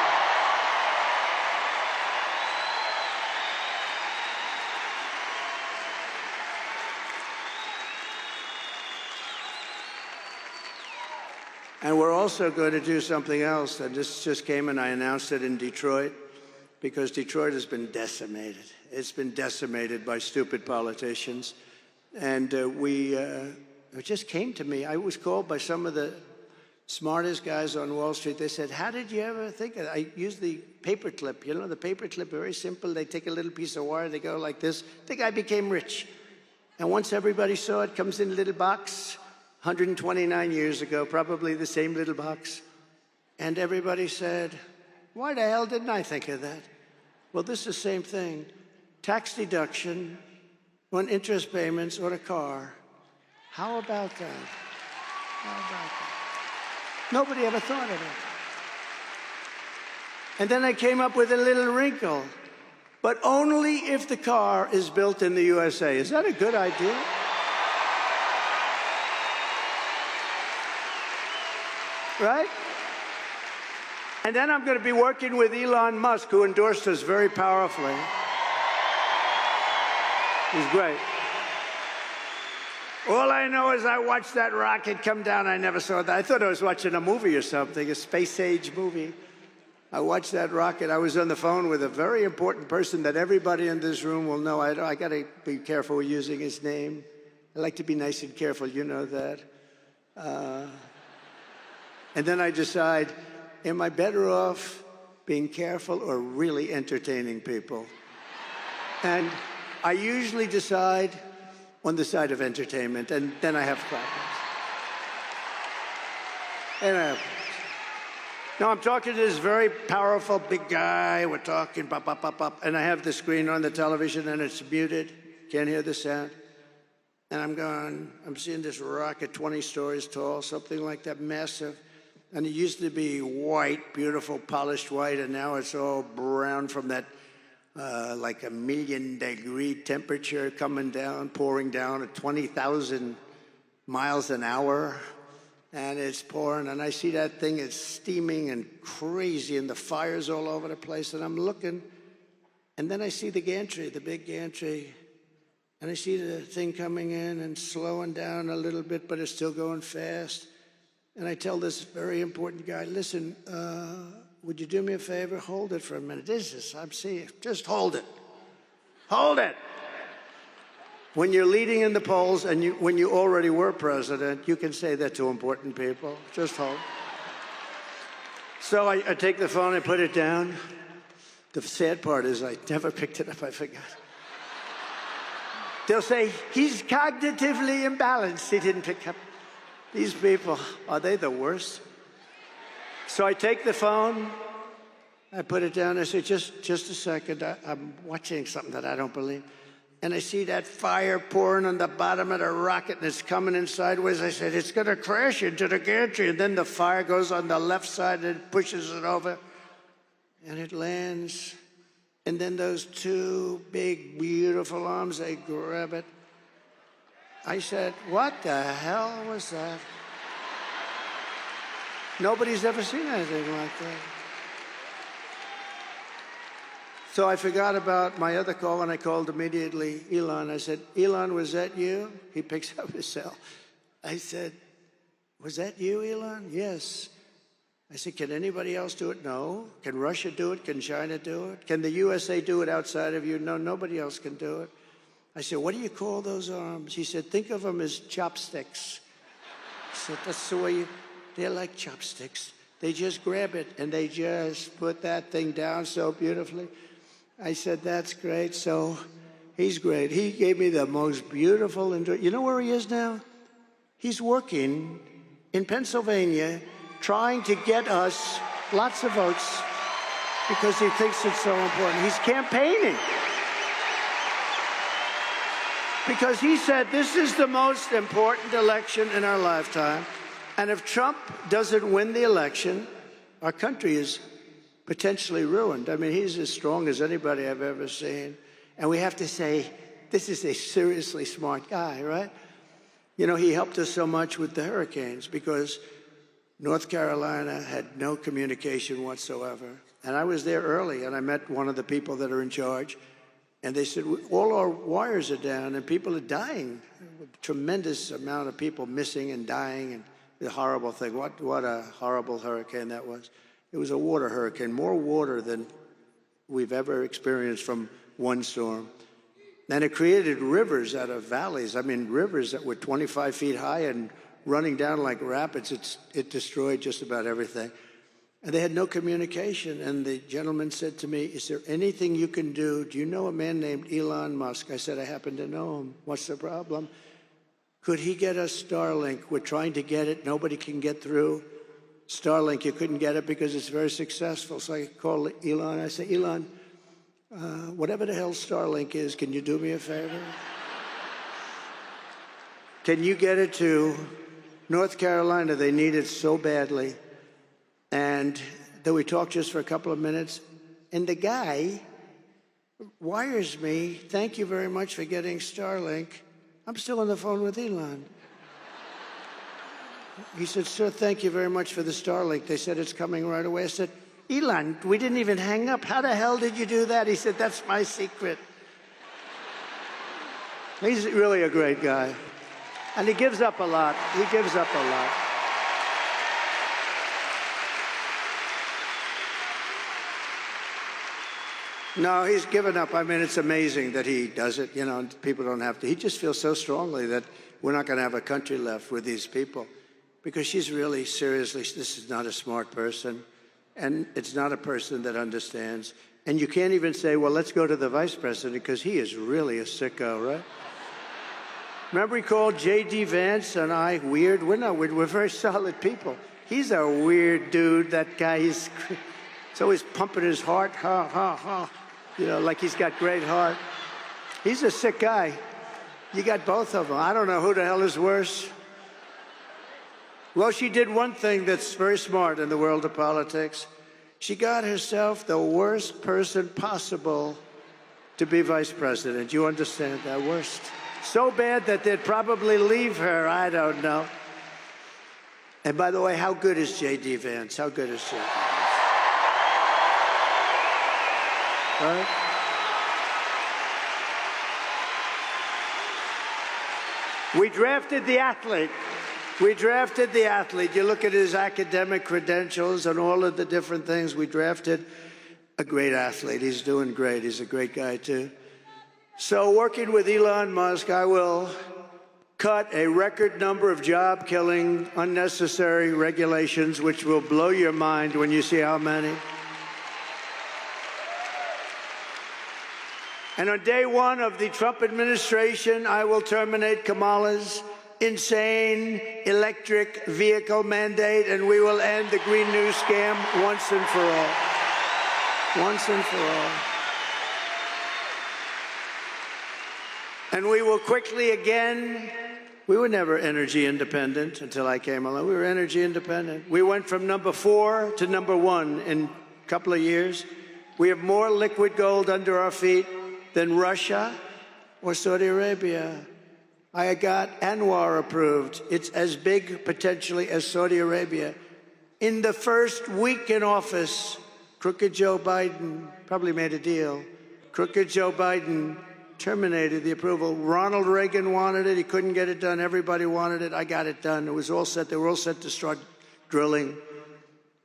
And we're also going to do something else, and this just came and I announced it in Detroit, because Detroit has been decimated. It's been decimated by stupid politicians. And it just came to me. I was called by some of the smartest guys on Wall Street. They said, how did you ever think of it? I used the paper clip. You know, the paper clip, very simple. They take a little piece of wire, they go like this. The guy became rich. And once everybody saw it, comes in a little box, 129 years ago, probably the same little box. And everybody said, why the hell didn't I think of that? Well, this is the same thing. Tax deduction on interest payments on a car. How about that? How about that? Nobody ever thought of it. And then I came up with a little wrinkle. But only if the car is built in the USA. Is that a good idea? Right? And then I'm going to be working with Elon Musk, who endorsed us very powerfully. He's great. All I know is I watched that rocket come down. I never saw that. I thought I was watching a movie or something, a space-age movie. I watched that rocket. I was on the phone with a very important person that everybody in this room will know. I got to be careful with using his name. I like to be nice and careful. You know that. And then I decide, am I better off being careful or really entertaining people? And I usually decide on the side of entertainment, and then I have problems. And I have problems. Now I'm talking to this very powerful big guy. We're talking, pop, pop, pop, pop, and I have the screen on the television, and it's muted. Can't hear the sound. And I'm seeing this rocket 20 stories tall, something like that, massive. And it used to be white, beautiful, polished white, and now it's all brown from that like 1,000,000-degree temperature coming down, pouring down at 20,000 miles an hour. And it's pouring, and I see that thing, it's steaming and crazy, and the fire's all over the place, and I'm looking, and then I see the gantry, the big gantry, and I see the thing coming in and slowing down a little bit, but it's still going fast. And I tell this very important guy, listen, would you do me a favor? Hold it for a minute. I'm seeing, just hold it. Hold it. When you're leading in the polls and when you already were president, you can say that to important people. Just hold. So I take the phone and put it down. The sad part is I never picked it up. I forgot. They'll say, he's cognitively imbalanced. He didn't pick up. These people, are they the worst? So I take the phone, I put it down, I say, just a second, I'm watching something that I don't believe. And I see that fire pouring on the bottom of the rocket, and it's coming in sideways. I said, it's going to crash into the gantry. And then the fire goes on the left side and it pushes it over. And it lands. And then those two big, beautiful arms, they grab it. I said, what the hell was that? Nobody's ever seen anything like that. So I forgot about my other call, and I called immediately Elon. I said, Elon, was that you? He picks up his cell. I said, was that you, Elon? Yes. I said, can anybody else do it? No. Can Russia do it? Can China do it? Can the USA do it outside of you? No, nobody else can do it. I said, what do you call those arms? He said, think of them as chopsticks. I said, that's the way they're like chopsticks. They just grab it and they just put that thing down so beautifully. I said, that's great. So he's great. He gave me the most beautiful, you know where he is now? He's working in Pennsylvania trying to get us lots of votes because he thinks it's so important. He's campaigning. Because he said this is the most important election in our lifetime. And if Trump doesn't win the election, our country is potentially ruined. I mean, he's as strong as anybody I've ever seen. And we have to say, this is a seriously smart guy, right? You know, he helped us so much with the hurricanes because North Carolina had no communication whatsoever. And I was there early, and I met one of the people that are in charge. And they said, all our wires are down, and people are dying. A tremendous amount of people missing and dying, and the horrible thing. What a horrible hurricane that was. It was a water hurricane, more water than we've ever experienced from one storm. And it created rivers out of valleys. I mean, rivers that were 25 feet high and running down like rapids. It destroyed just about everything. And they had no communication. And the gentleman said to me, is there anything you can do? Do you know a man named Elon Musk? I said, I happen to know him. What's the problem? Could he get us Starlink? We're trying to get it. Nobody can get through. Starlink, you couldn't get it because it's very successful. So I called Elon. I said, Elon, whatever the hell Starlink is, can you do me a favor? Can you get it to North Carolina? They need it so badly. And then we talked just for a couple of minutes. And the guy wires me, thank you very much for getting Starlink. I'm still on the phone with Elon. He said, sir, thank you very much for the Starlink. They said it's coming right away. I said, Elon, we didn't even hang up. How the hell did you do that? He said, that's my secret. He's really a great guy. And he gives up a lot. He gives up a lot. No, he's given up. I mean, it's amazing that he does it. You know, people don't have to. He just feels so strongly that we're not going to have a country left with these people. Because she's really, seriously, this is not a smart person. And it's not a person that understands. And you can't even say, well, let's go to the vice president, because he is really a sicko, right? Remember he called J.D. Vance and I weird? We're not weird. We're very solid people. He's a weird dude, that guy. He's always pumping his heart, ha, ha, ha. You know, like he's got great heart. He's a sick guy. You got both of them. I don't know who the hell is worse. Well, she did one thing that's very smart in the world of politics. She got herself the worst person possible to be vice president. You understand that? Worst. So bad that they'd probably leave her. I don't know. And by the way, how good is J.D. Vance? How good is she? Right? We drafted the athlete. We drafted the athlete. You look at his academic credentials and all of the different things. We drafted a great athlete. He's doing great. He's a great guy, too. So working with Elon Musk, I will cut a record number of job-killing, unnecessary regulations, which will blow your mind when you see how many. And on day one of the Trump administration, I will terminate Kamala's insane electric vehicle mandate, and we will end the Green New scam once and for all. Once and for all. And we will quickly again, we were never energy independent until I came along. We were energy independent. We went from number 4 to number 1 in a couple of years. We have more liquid gold under our feet than Russia or Saudi Arabia. I got Anwar approved. It's as big, potentially, as Saudi Arabia. In the first week in office, crooked Joe Biden probably made a deal. Crooked Joe Biden terminated the approval. Ronald Reagan wanted it. He couldn't get it done. Everybody wanted it. I got it done. It was all set. They were all set to start drilling.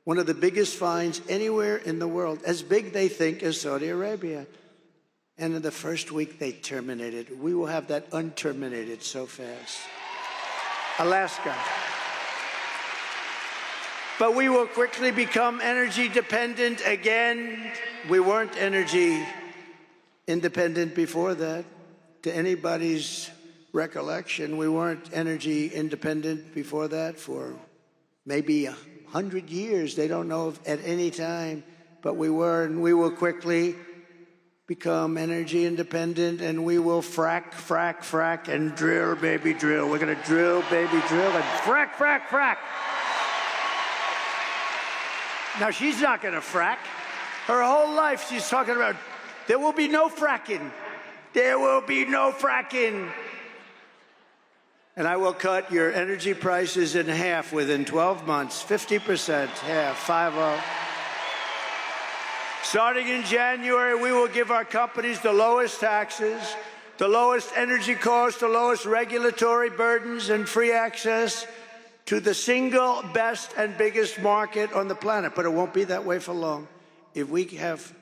One of the biggest finds anywhere in the world, as big, they think, as Saudi Arabia. And in the first week, they terminated it. We will have that unterminated so fast. Alaska. But we will quickly become energy dependent again. We weren't energy independent before that. To anybody's recollection, we weren't energy independent before that for maybe 100 years. They don't know at any time, but we were, and we will quickly become energy independent, and we will frack, frack, frack, and drill, baby, drill. We're going to drill, baby, drill, and frack, frack, frack. Now, she's not going to frack. Her whole life, she's talking about, there will be no fracking. There will be no fracking. And I will cut your energy prices in half within 12 months, 50%, half, 50. Starting in January, we will give our companies the lowest taxes, the lowest energy costs, the lowest regulatory burdens, and free access to the single best and biggest market on the planet. But it won't be that way for long. If we have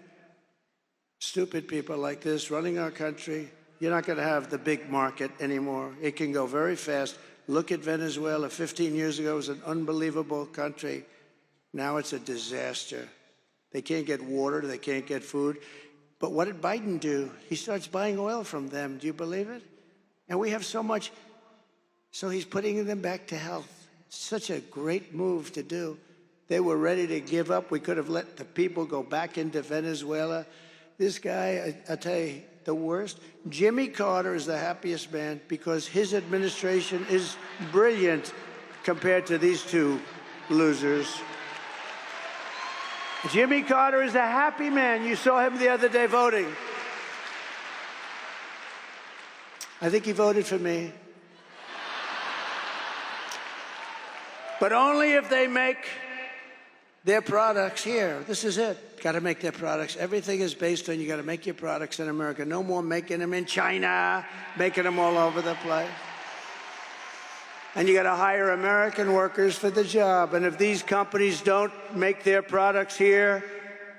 stupid people like this running our country, you're not going to have the big market anymore. It can go very fast. Look at Venezuela. 15 years ago, it was an unbelievable country. Now it's a disaster. They can't get water. They can't get food. But what did Biden do? He starts buying oil from them. Do you believe it? And we have so much. So he's putting them back to health. Such a great move to do. They were ready to give up. We could have let the people go back into Venezuela. This guy, I tell you, the worst. Jimmy Carter is the happiest man because his administration is brilliant compared to these two losers. Jimmy Carter is a happy man. You saw him the other day voting. I think he voted for me. But only if they make their products here. This is it. Got to make their products. Everything is based on you got to make your products in America. No more making them in China, making them all over the place. And you got to hire American workers for the job. And if these companies don't make their products here,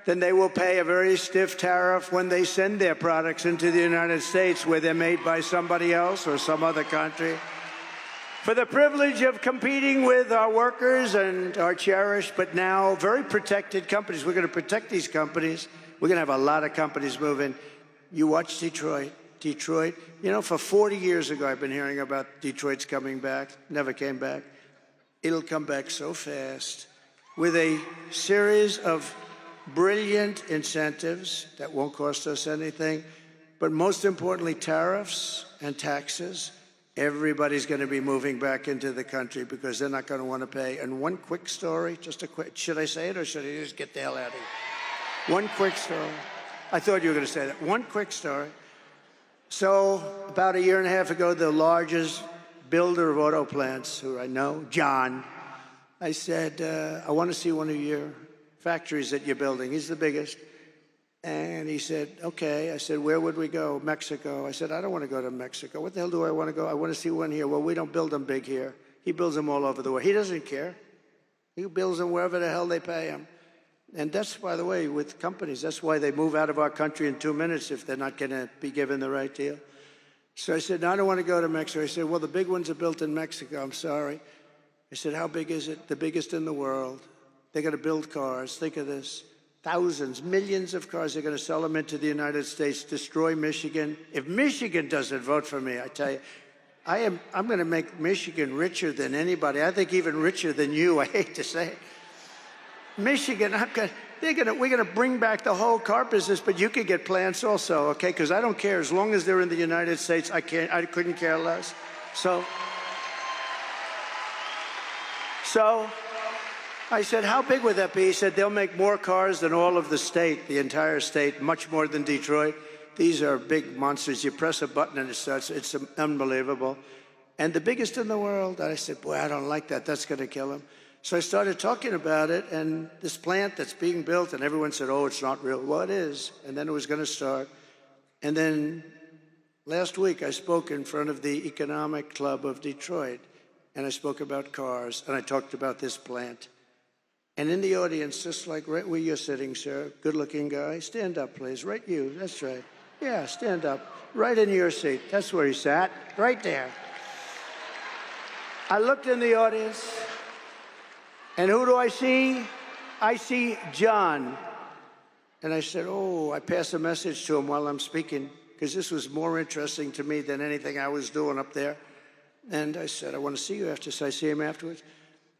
then they will pay a very stiff tariff when they send their products into the United States, where they're made by somebody else or some other country. For the privilege of competing with our workers and our cherished but now very protected companies. We're going to protect these companies. We're going to have a lot of companies moving. You watch Detroit. Detroit, you know, for 40 years ago, I've been hearing about Detroit's coming back. Never came back. It'll come back so fast with a series of brilliant incentives that won't cost us anything, but most importantly, tariffs and taxes. Everybody's going to be moving back into the country because they're not going to want to pay. And one quick story, just a quick, should I say it or should I just get the hell out of here? One quick story. I thought you were going to say that. One quick story. So about a year and a half ago, the largest builder of auto plants, who I know, John, I said, I want to see one of your factories that you're building. He's the biggest. And he said, okay. I said, where would we go? Mexico. I said, I don't want to go to Mexico. What the hell do I want to go? I want to see one here. Well, we don't build them big here. He builds them all over the world. He doesn't care. He builds them wherever the hell they pay him. And that's, by the way, with companies, that's why they move out of our country in 2 minutes if they're not going to be given the right deal. So I said, no, I don't want to go to Mexico. He said, well, the big ones are built in Mexico. I'm sorry. I said, how big is it? The biggest in the world. They're going to build cars. Think of this. Thousands, millions of cars. They're going to sell them into the United States, destroy Michigan. If Michigan doesn't vote for me, I tell you, I'm going to make Michigan richer than anybody. I think even richer than you. I hate to say it. Michigan, we're going to bring back the whole car business, but you could get plants also, okay? Because I don't care. As long as they're in the United States, I couldn't care less. So I said, how big would that be? He said, they'll make more cars than all of the state, the entire state, much more than Detroit. These are big monsters. You press a button and it starts. It's unbelievable. And the biggest in the world. I said, boy, I don't like that. That's going to kill him. So I started talking about it, and this plant that's being built, and everyone said, oh, it's not real. Well, it is. And then it was going to start. And then last week, I spoke in front of the Economic Club of Detroit, and I spoke about cars, and I talked about this plant. And in the audience, just like right where you're sitting, sir, good-looking guy, stand up, please. Right you, that's right. Yeah, stand up. Right in your seat. That's where he sat. Right there. I looked in the audience, and who do I see? I see John. And I said, oh, I passed a message to him while I'm speaking, because this was more interesting to me than anything I was doing up there. And I said, I want to see you after, so I see him afterwards.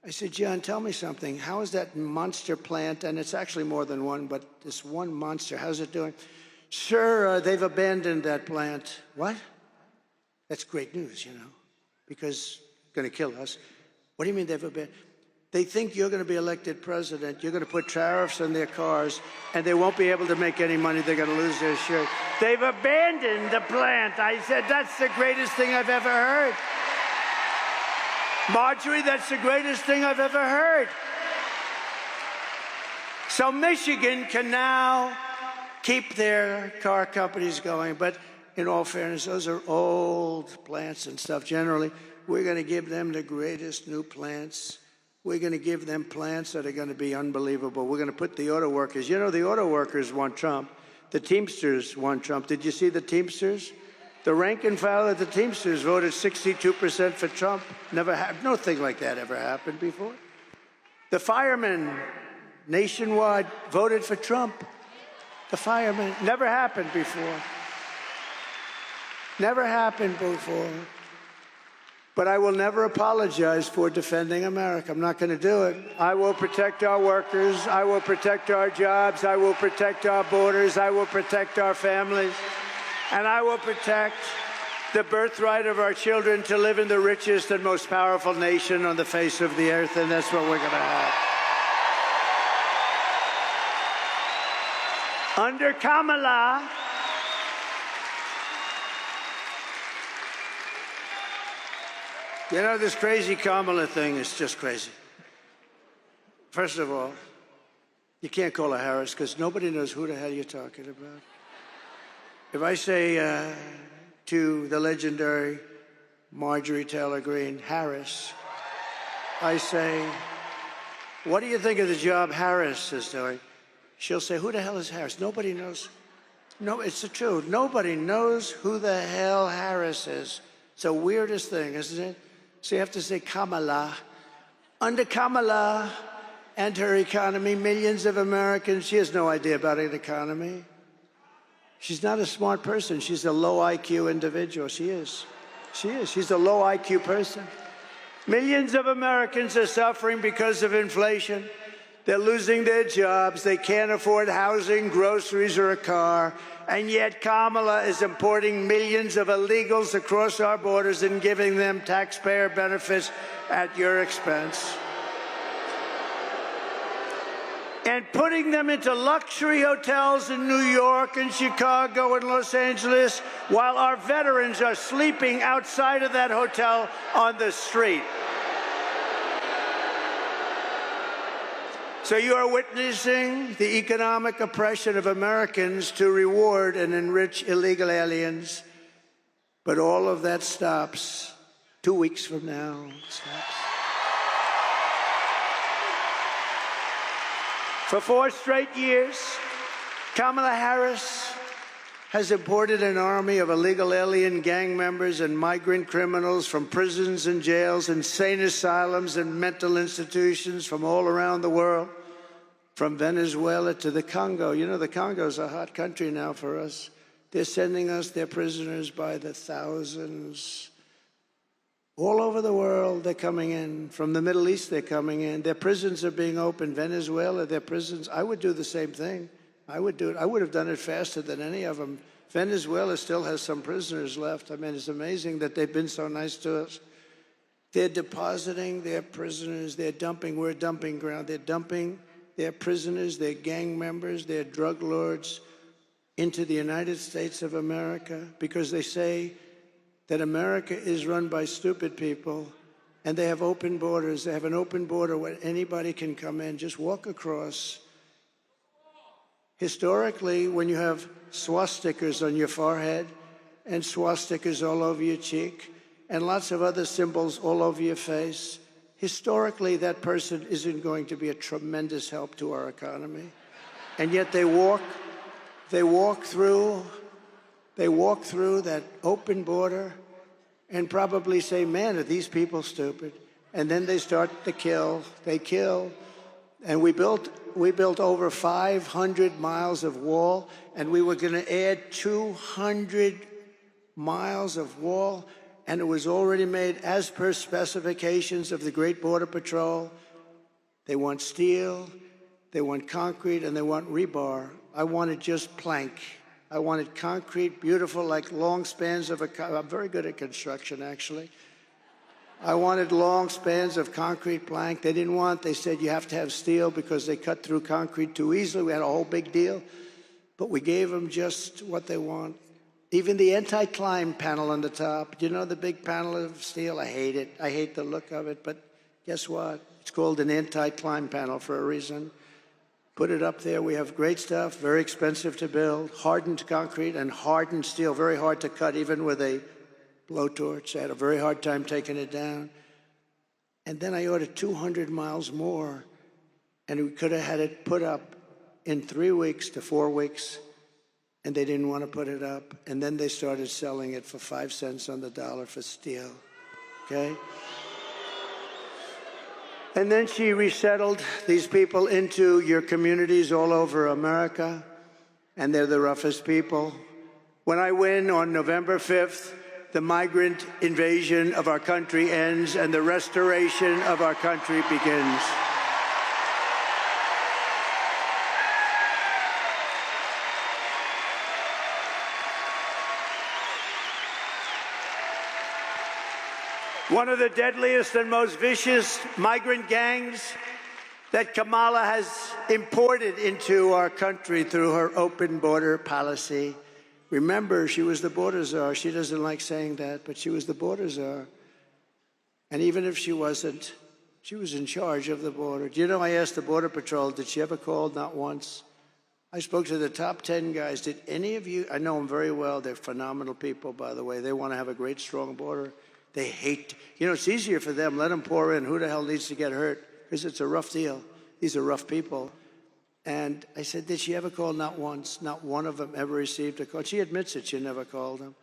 I said, John, tell me something. How is that monster plant, and it's actually more than one, but this one monster, how's it doing? Sir, they've abandoned that plant. What? That's great news, you know, because it's going to kill us. What do you mean they've abandoned? They think you're going to be elected president. You're going to put tariffs on their cars, and they won't be able to make any money. They're going to lose their shirt. They've abandoned the plant. I said, that's the greatest thing I've ever heard. Marjorie, that's the greatest thing I've ever heard. So Michigan can now keep their car companies going. But in all fairness, those are old plants and stuff. Generally, we're going to give them the greatest new plants. We're going to give them plants that are going to be unbelievable. We're going to put the auto workers. You know, the auto workers want Trump. The Teamsters want Trump. Did you see the Teamsters? The rank and file of the Teamsters voted 62% for Trump. Never happened. Nothing like that ever happened before. The firemen nationwide voted for Trump. The firemen. Never happened before. Never happened before. But I will never apologize for defending America. I'm not going to do it. I will protect our workers. I will protect our jobs. I will protect our borders. I will protect our families. And I will protect the birthright of our children to live in the richest and most powerful nation on the face of the earth. And that's what we're going to have. Under Kamala, you know, this crazy Kamala thing is just crazy. First of all, you can't call her Harris because nobody knows who the hell you're talking about. If I say to the legendary Marjorie Taylor Greene, Harris, I say, what do you think of the job Harris is doing? She'll say, who the hell is Harris? Nobody knows. No, it's the truth. Nobody knows who the hell Harris is. It's the weirdest thing, isn't it? So you have to say Kamala. Under Kamala and her economy, millions of Americans, she has no idea about an economy. She's not a smart person. She's a low IQ individual. She is. She is. She's a low IQ person. Millions of Americans are suffering because of inflation. They're losing their jobs. They can't afford housing, groceries, or a car. And yet Kamala is importing millions of illegals across our borders and giving them taxpayer benefits at your expense. And putting them into luxury hotels in New York and Chicago and Los Angeles while our veterans are sleeping outside of that hotel on the street. So you are witnessing the economic oppression of Americans to reward and enrich illegal aliens. But all of that stops 2 weeks from now. It stops. For 4 straight years, Kamala Harris has imported an army of illegal alien gang members and migrant criminals from prisons and jails, insane asylums and mental institutions from all around the world, from Venezuela to the Congo. You know, the Congo's a hot country now for us. They're sending us their prisoners by the thousands. All over the world, they're coming in. From the Middle East, they're coming in. Their prisons are being opened. Venezuela, their prisons. I would do the same thing. I would do it. I would have done it faster than any of them. Venezuela still has some prisoners left. I mean, it's amazing that they've been so nice to us. They're depositing their prisoners. They're dumping. We're a dumping ground. They're dumping their prisoners, their gang members, their drug lords into the United States of America because they say that America is run by stupid people, and they have open borders. They have an open border where anybody can come in, just walk across. Historically, when you have swastikas on your forehead and swastikas all over your cheek and lots of other symbols all over your face, historically, that person isn't going to be a tremendous help to our economy. And yet they walk through They walk through that open border and probably say, man, are these people stupid? And then they start to kill. They kill. And we built over 500 miles of wall, and we were going to add 200 miles of wall, and it was already made as per specifications of the Great Border Patrol. They want steel, they want concrete, and they want rebar. I wanted just plank. I wanted concrete, beautiful, like long spans of I'm very good at construction, actually. I wanted long spans of concrete plank. They didn't want, they said you have to have steel because they cut through concrete too easily. We had a whole big deal. But we gave them just what they want. Even the anti-climb panel on the top, you know, the big panel of steel, I hate it. I hate the look of it, but guess what? It's called an anti-climb panel for a reason. Put it up there. We have great stuff, very expensive to build, hardened concrete and hardened steel, very hard to cut even with a blowtorch. I had a very hard time taking it down. And then I ordered 200 miles more, and we could have had it put up in 3 weeks to 4 weeks, and they didn't want to put it up. And then they started selling it for 5 cents on the dollar for steel, okay? And then she resettled these people into your communities all over America, and they're the roughest people. When I win on November 5th, the migrant invasion of our country ends and the restoration of our country begins. One of the deadliest and most vicious migrant gangs that Kamala has imported into our country through her open border policy. Remember, she was the border czar. She doesn't like saying that, but she was the border czar. And even if she wasn't, she was in charge of the border. Do you know, I asked the Border Patrol, did she ever call? Not once. I spoke to the top 10 guys. Did any of you, I know them very well. They're phenomenal people, by the way. They want to have a great, strong border. They hate, you know, it's easier for them. Let them pour in. Who the hell needs to get hurt? Because it's a rough deal. These are rough people. And I said, did she ever call? Not once. Not one of them ever received a call. She admits it. She never called them.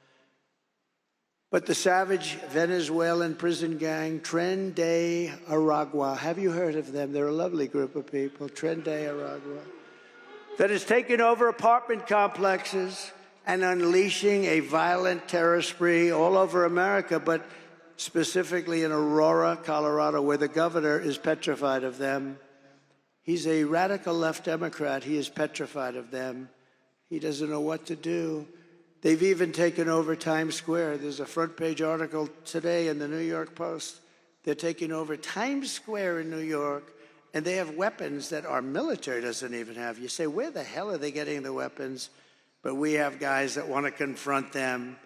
But the savage Venezuelan prison gang, Tren de Aragua, have you heard of them? They're a lovely group of people, Tren de Aragua, that has taken over apartment complexes and unleashing a violent terror spree all over America, but specifically in Aurora, Colorado, where the governor is petrified of them. He's a radical left Democrat. He is petrified of them. He doesn't know what to do. They've even taken over Times Square. There's a front page article today in the New York Post. They're taking over Times Square in New York, and they have weapons that our military doesn't even have. You say, where the hell are they getting the weapons? But we have guys that want to confront them,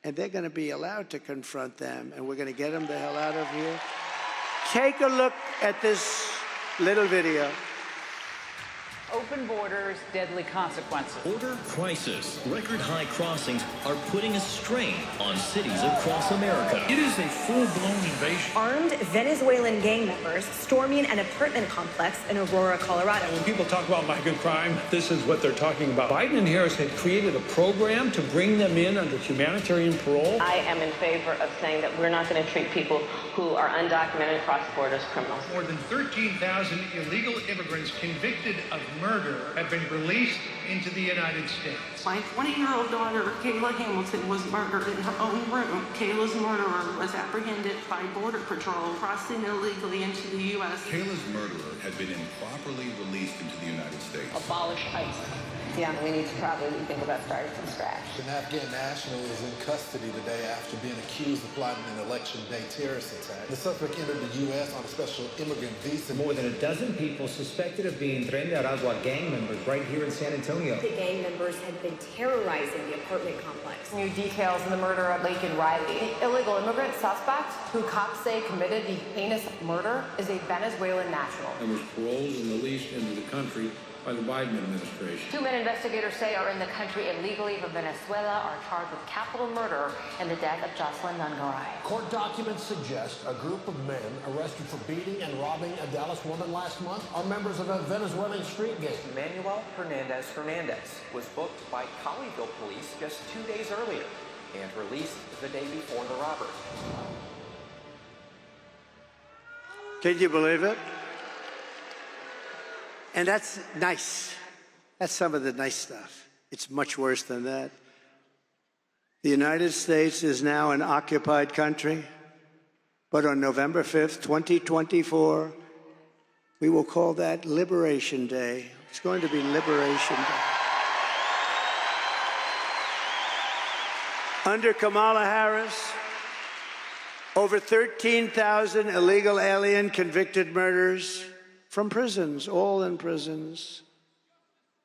and they're going to be allowed to confront them, and we're going to get them the hell out of here. Take a look at this little video.
Open borders, deadly consequences.
Border crisis. Record high crossings are putting a strain on cities across America.
It is a full-blown invasion.
Armed Venezuelan gang members storming an apartment complex in Aurora, Colorado.
When people talk about migrant crime, this is what they're talking about. Biden and Harris had created a program to bring them in under humanitarian parole.
I am in favor of saying that we're not going to treat people who are undocumented cross-border as criminals.
More than 13,000 illegal immigrants convicted of murder have been released into the United States.
My 20-year-old daughter, Kayla Hamilton, was murdered in her own room. Kayla's murderer was apprehended by Border Patrol crossing illegally into the U.S.
Kayla's murderer had been improperly released into the United States.
Abolish ICE. Yeah, we need to probably think about starting from scratch.
An Afghan national is in custody today after being accused of plotting an election day terrorist attack. The suspect entered the U.S. on a special immigrant visa.
More than a dozen people suspected of being Tren de Aragua gang members right here in San Antonio.
The gang members had been terrorizing the apartment complex.
New details in the murder of Laken Riley. The illegal immigrant suspect, who cops say committed the heinous murder, is a Venezuelan national.
And was paroled and released into the country
by the Biden administration.
2 men investigators say are in the country illegally from Venezuela are charged with capital murder in the death of Jocelyn Nungaray.
Court documents suggest a group of men arrested for beating and robbing a Dallas woman last month are members of a Venezuelan street gang.
Manuel Hernandez was booked by Colleyville police just 2 days earlier and released the day before the robbery.
Can you believe it? And that's nice. That's some of the nice stuff. It's much worse than that. The United States is now an occupied country, but on November 5th, 2024, we will call that Liberation Day. It's going to be Liberation Day. Under Kamala Harris, over 13,000 illegal alien convicted murders from prisons, all in prisons.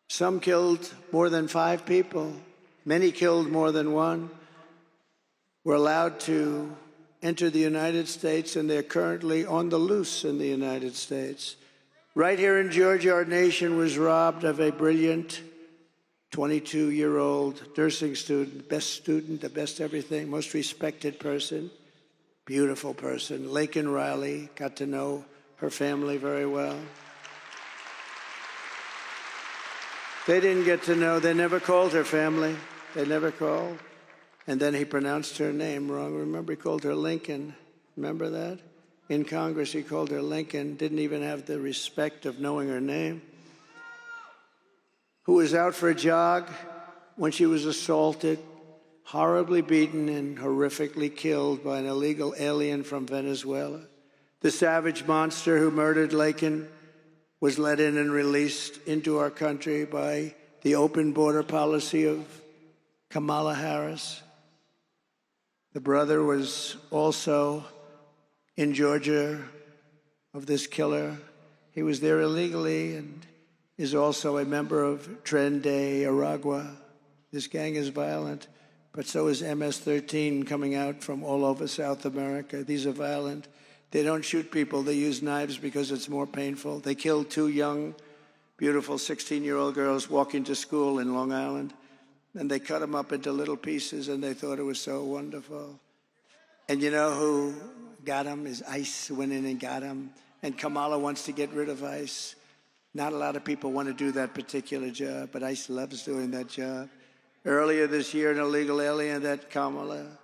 Some killed more than 5 people. Many killed more than 1. Were allowed to enter the United States, and they're currently on the loose in the United States. Right here in Georgia, our nation was robbed of a brilliant 22-year-old nursing student, the best everything, most respected person, beautiful person. Lakin Riley, got to know her family very well. They didn't get to know, they never called her family. They never called. And then he pronounced her name wrong. Remember, he called her Lincoln. Remember that? In Congress, he called her Lincoln, didn't even have the respect of knowing her name. Who was out for a jog when she was assaulted, horribly beaten, and horrifically killed by an illegal alien from Venezuela. The savage monster who murdered Lakin was let in and released into our country by the open border policy of Kamala Harris. The brother was also in Georgia of this killer. He was there illegally and is also a member of Tren de Aragua. This gang is violent, but so is MS-13 coming out from all over South America. These are violent. They don't shoot people. They use knives because it's more painful. They killed 2 young, beautiful 16-year-old girls walking to school in Long Island, and they cut them up into little pieces, and they thought it was so wonderful. And you know who got them? Is ICE went in and got them. And Kamala wants to get rid of ICE. Not a lot of people want to do that particular job, but ICE loves doing that job. Earlier this year, an illegal alien that Kamala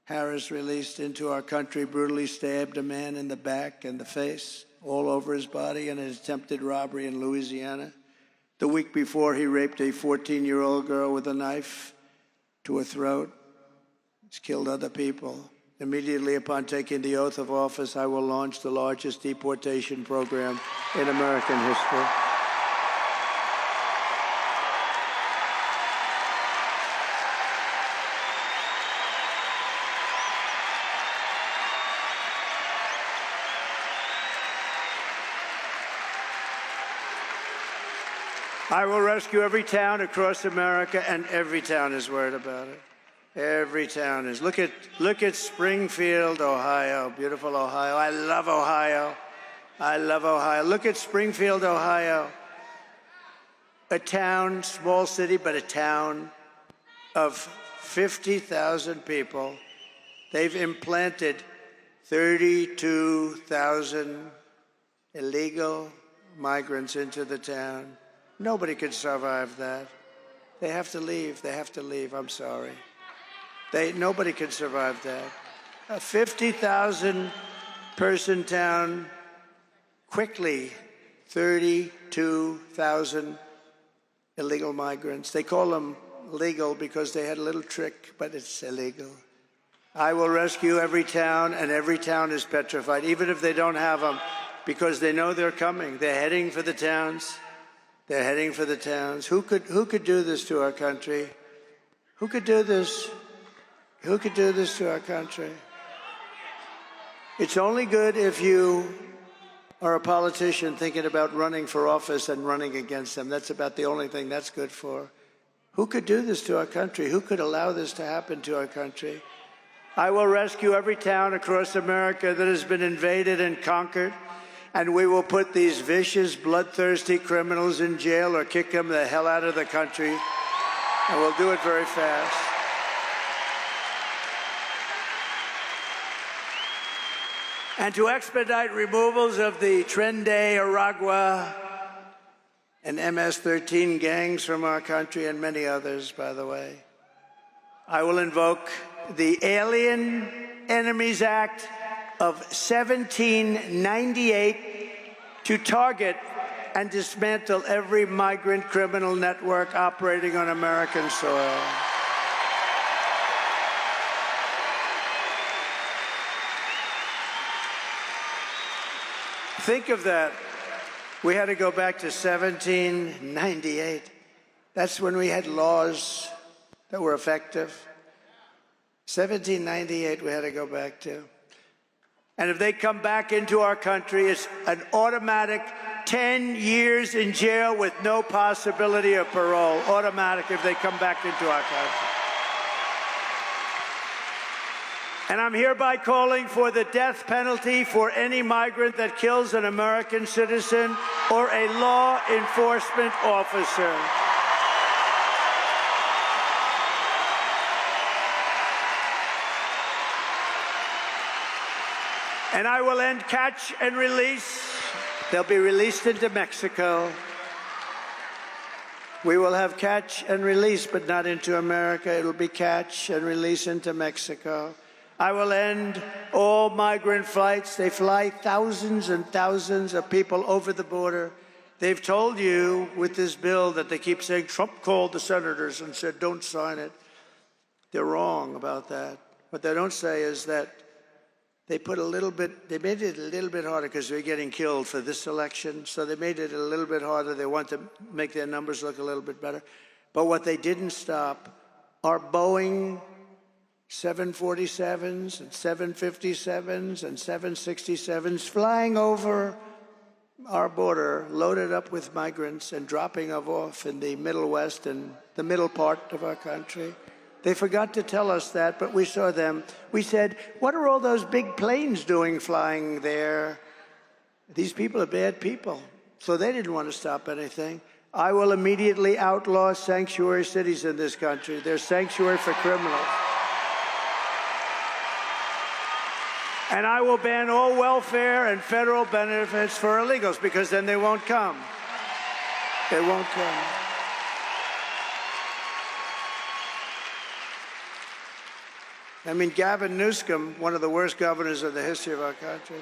Harris released into our country brutally stabbed a man in the back and the face, all over his body, in an attempted robbery in Louisiana. The week before, he raped a 14-year-old girl with a knife to her throat. He's killed other people. Immediately upon taking the oath of office, I will launch the largest deportation program in American history. I will rescue every town across America, and every town is worried about it. Every town is. Look at Springfield, Ohio, beautiful Ohio. I love Ohio. I love Ohio. Look at Springfield, Ohio. A town, small city, but a town of 50,000 people. They've implanted 32,000 illegal migrants into the town. Nobody could survive that. They have to leave. They have to leave. I'm sorry. Nobody can survive that. A 50,000 person town, quickly 32,000 illegal migrants. They call them legal because they had a little trick, but it's illegal. I will rescue every town, and every town is petrified, even if they don't have them, because they know they're coming. They're heading for the towns. They're heading for the towns. Who could do this to our country? Who could do this? Who could do this to our country? It's only good if you are a politician thinking about running for office and running against them. That's about the only thing that's good for. Who could do this to our country? Who could allow this to happen to our country? I will rescue every town across America that has been invaded and conquered. and we will put these vicious, bloodthirsty criminals in jail or kick them the hell out of the country, and we'll do it very fast. And to expedite removals of the Tren de Aragua and MS-13 gangs from our country, and many others, by the way, I will invoke the Alien Enemies Act of 1798 to target and dismantle every migrant criminal network operating on American soil. Think of that. We had to go back to 1798. That's when we had laws that were effective. 1798 we had to go back to. And if they come back into our country, it's an automatic 10 years in jail with no possibility of parole. Automatic if they come back into our country. And I'm hereby calling for the death penalty for any migrant that kills an American citizen or a law enforcement officer. And I will end catch and release. They'll be released into Mexico. We will have catch and release, but not into America. It'll be catch and release into Mexico. I will end all migrant flights. They fly thousands and thousands of people over the border. They've told you with this bill that they keep saying Trump called the senators and said, don't sign it. They're wrong about that. What they don't say is that they made it a little bit harder because they're getting killed for this election. So they made it a little bit harder. They want to make their numbers look a little bit better. But what they didn't stop are Boeing 747s and 757s and 767s flying over our border, loaded up with migrants and dropping them off in the Middle West and the middle part of our country. They forgot to tell us that, but we saw them. We said, what are all those big planes doing flying there? These people are bad people. So they didn't want to stop anything. I will immediately outlaw sanctuary cities in this country. They're sanctuary for criminals. And I will ban all welfare and federal benefits for illegals, because then they won't come. They won't come. I mean, Gavin Newsom, one of the worst governors of the history of our country.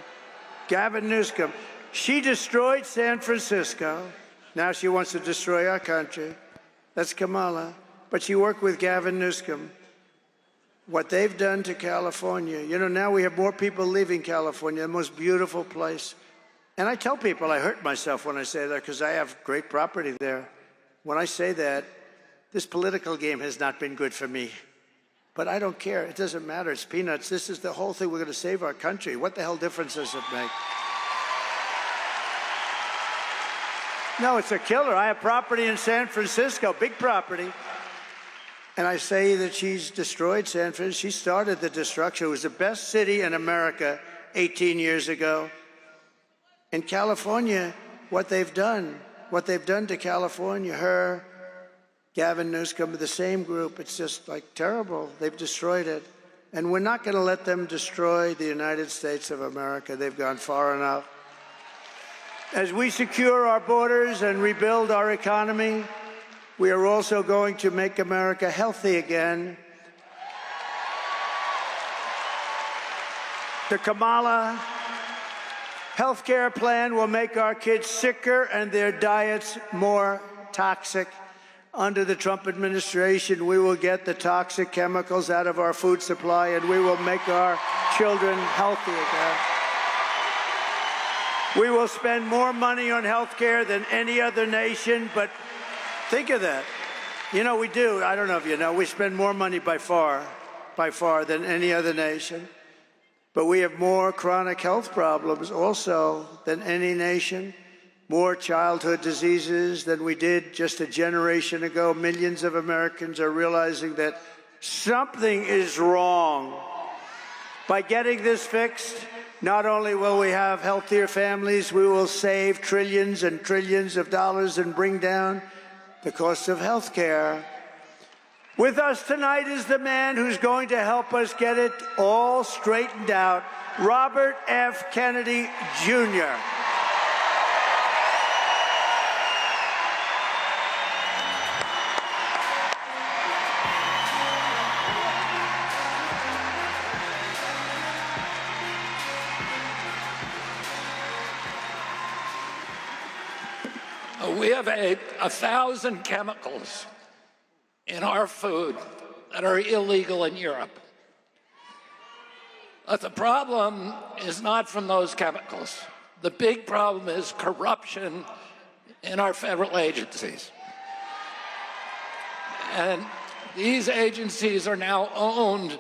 Gavin Newsom, she destroyed San Francisco. Now she wants to destroy our country. That's Kamala. But she worked with Gavin Newsom. What they've done to California, you know, now we have more people leaving California, the most beautiful place. And I tell people I hurt myself when I say that, because I have great property there. When I say that, this political game has not been good for me. But I don't care. It doesn't matter. It's peanuts. This is the whole thing. We're going to save our country. What the hell difference does it make? No, it's a killer. I have property in San Francisco, big property. And I say that she's destroyed San Francisco. She started the destruction. It was the best city in America 18 years ago. In California, what they've done to California, her, Gavin Newsom, the same group, it's just like terrible. They've destroyed it. And we're not going to let them destroy the United States of America. They've gone far enough. As we secure our borders and rebuild our economy, we are also going to make America healthy again. The Kamala health care plan will make our kids sicker and their diets more toxic. Under the Trump administration, we will get the toxic chemicals out of our food supply, and we will make our children healthy again. We will spend more money on health care than any other nation, but think of that. You know, we do. I don't know if you know. We spend more money by far than any other nation. But we have more chronic health problems also than any nation. More childhood diseases than we did just a generation ago. Millions of Americans are realizing that something is wrong. By getting this fixed, not only will we have healthier families, we will save trillions and trillions of dollars and bring down the cost of health care. With us tonight is the man who's going to help us get it all straightened out, Robert F. Kennedy, Jr.
We have 1,000 chemicals in our food that are illegal in Europe. But the problem is not from those chemicals. The big problem is corruption in our federal agencies. And these agencies are now owned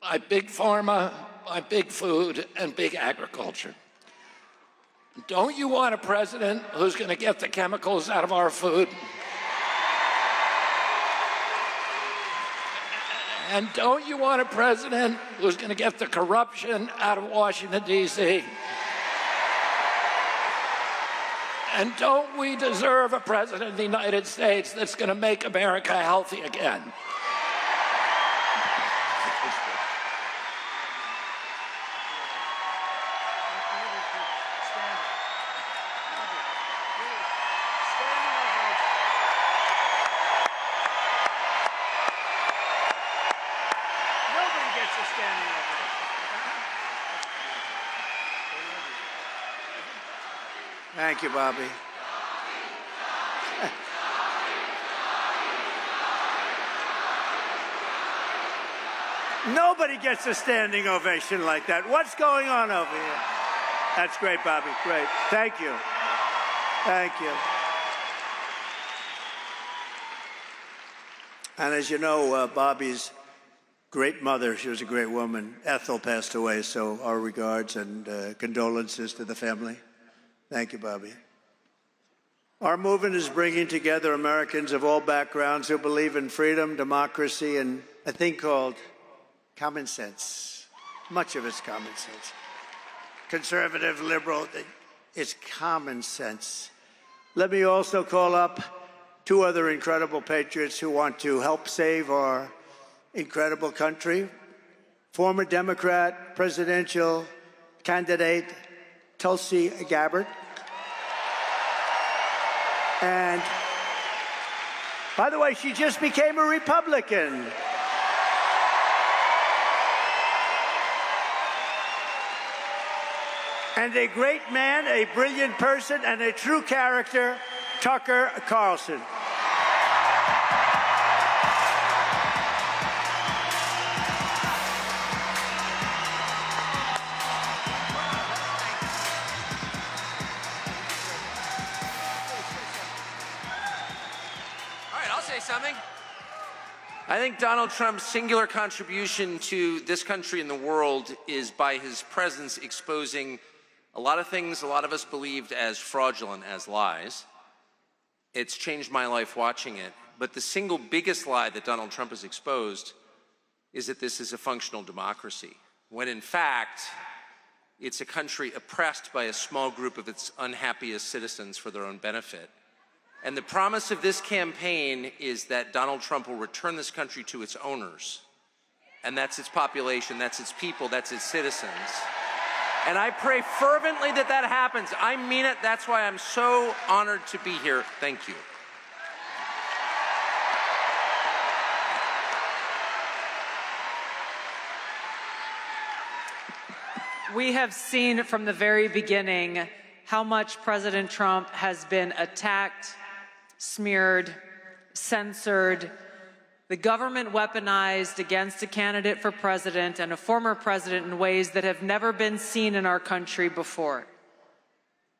by big pharma, by big food, and big agriculture. Don't you want a president who's going to get the chemicals out of our food? And don't you want a president who's going to get the corruption out of Washington, D.C.? And don't we deserve a president of the United States that's going to make America healthy again?
Thank you, Bobby. Nobody gets a standing ovation like that. What's going on over here? That's great, Bobby. Great. Thank you. Thank you. And as you know, Bobby's great mother, she was a great woman, Ethel, passed away, so our regards and condolences to the family. Thank you, Bobby. Our movement is bringing together Americans of all backgrounds who believe in freedom, democracy, and a thing called common sense. Much of it's common sense. Conservative, liberal, it's common sense. Let me also call up two other incredible patriots who want to help save our incredible country. Former Democrat presidential candidate Tulsi Gabbard. And, by the way, she just became a Republican. And a great man, a brilliant person, and a true character, Tucker Carlson.
Something? I think Donald Trump's singular contribution to this country and the world is by his presence exposing a lot of things a lot of us believed as fraudulent, as lies. It's changed my life watching it. But the single biggest lie that Donald Trump has exposed is that this is a functional democracy, when in fact, it's a country oppressed by a small group of its unhappiest citizens for their own benefit. And the promise of this campaign is that Donald Trump will return this country to its owners. And that's its population, that's its people, that's its citizens. And I pray fervently that that happens. I mean it. That's why I'm so honored to be here. Thank you.
We have seen from the very beginning how much President Trump has been attacked, smeared, censored, the government weaponized against a candidate for president and a former president in ways that have never been seen in our country before.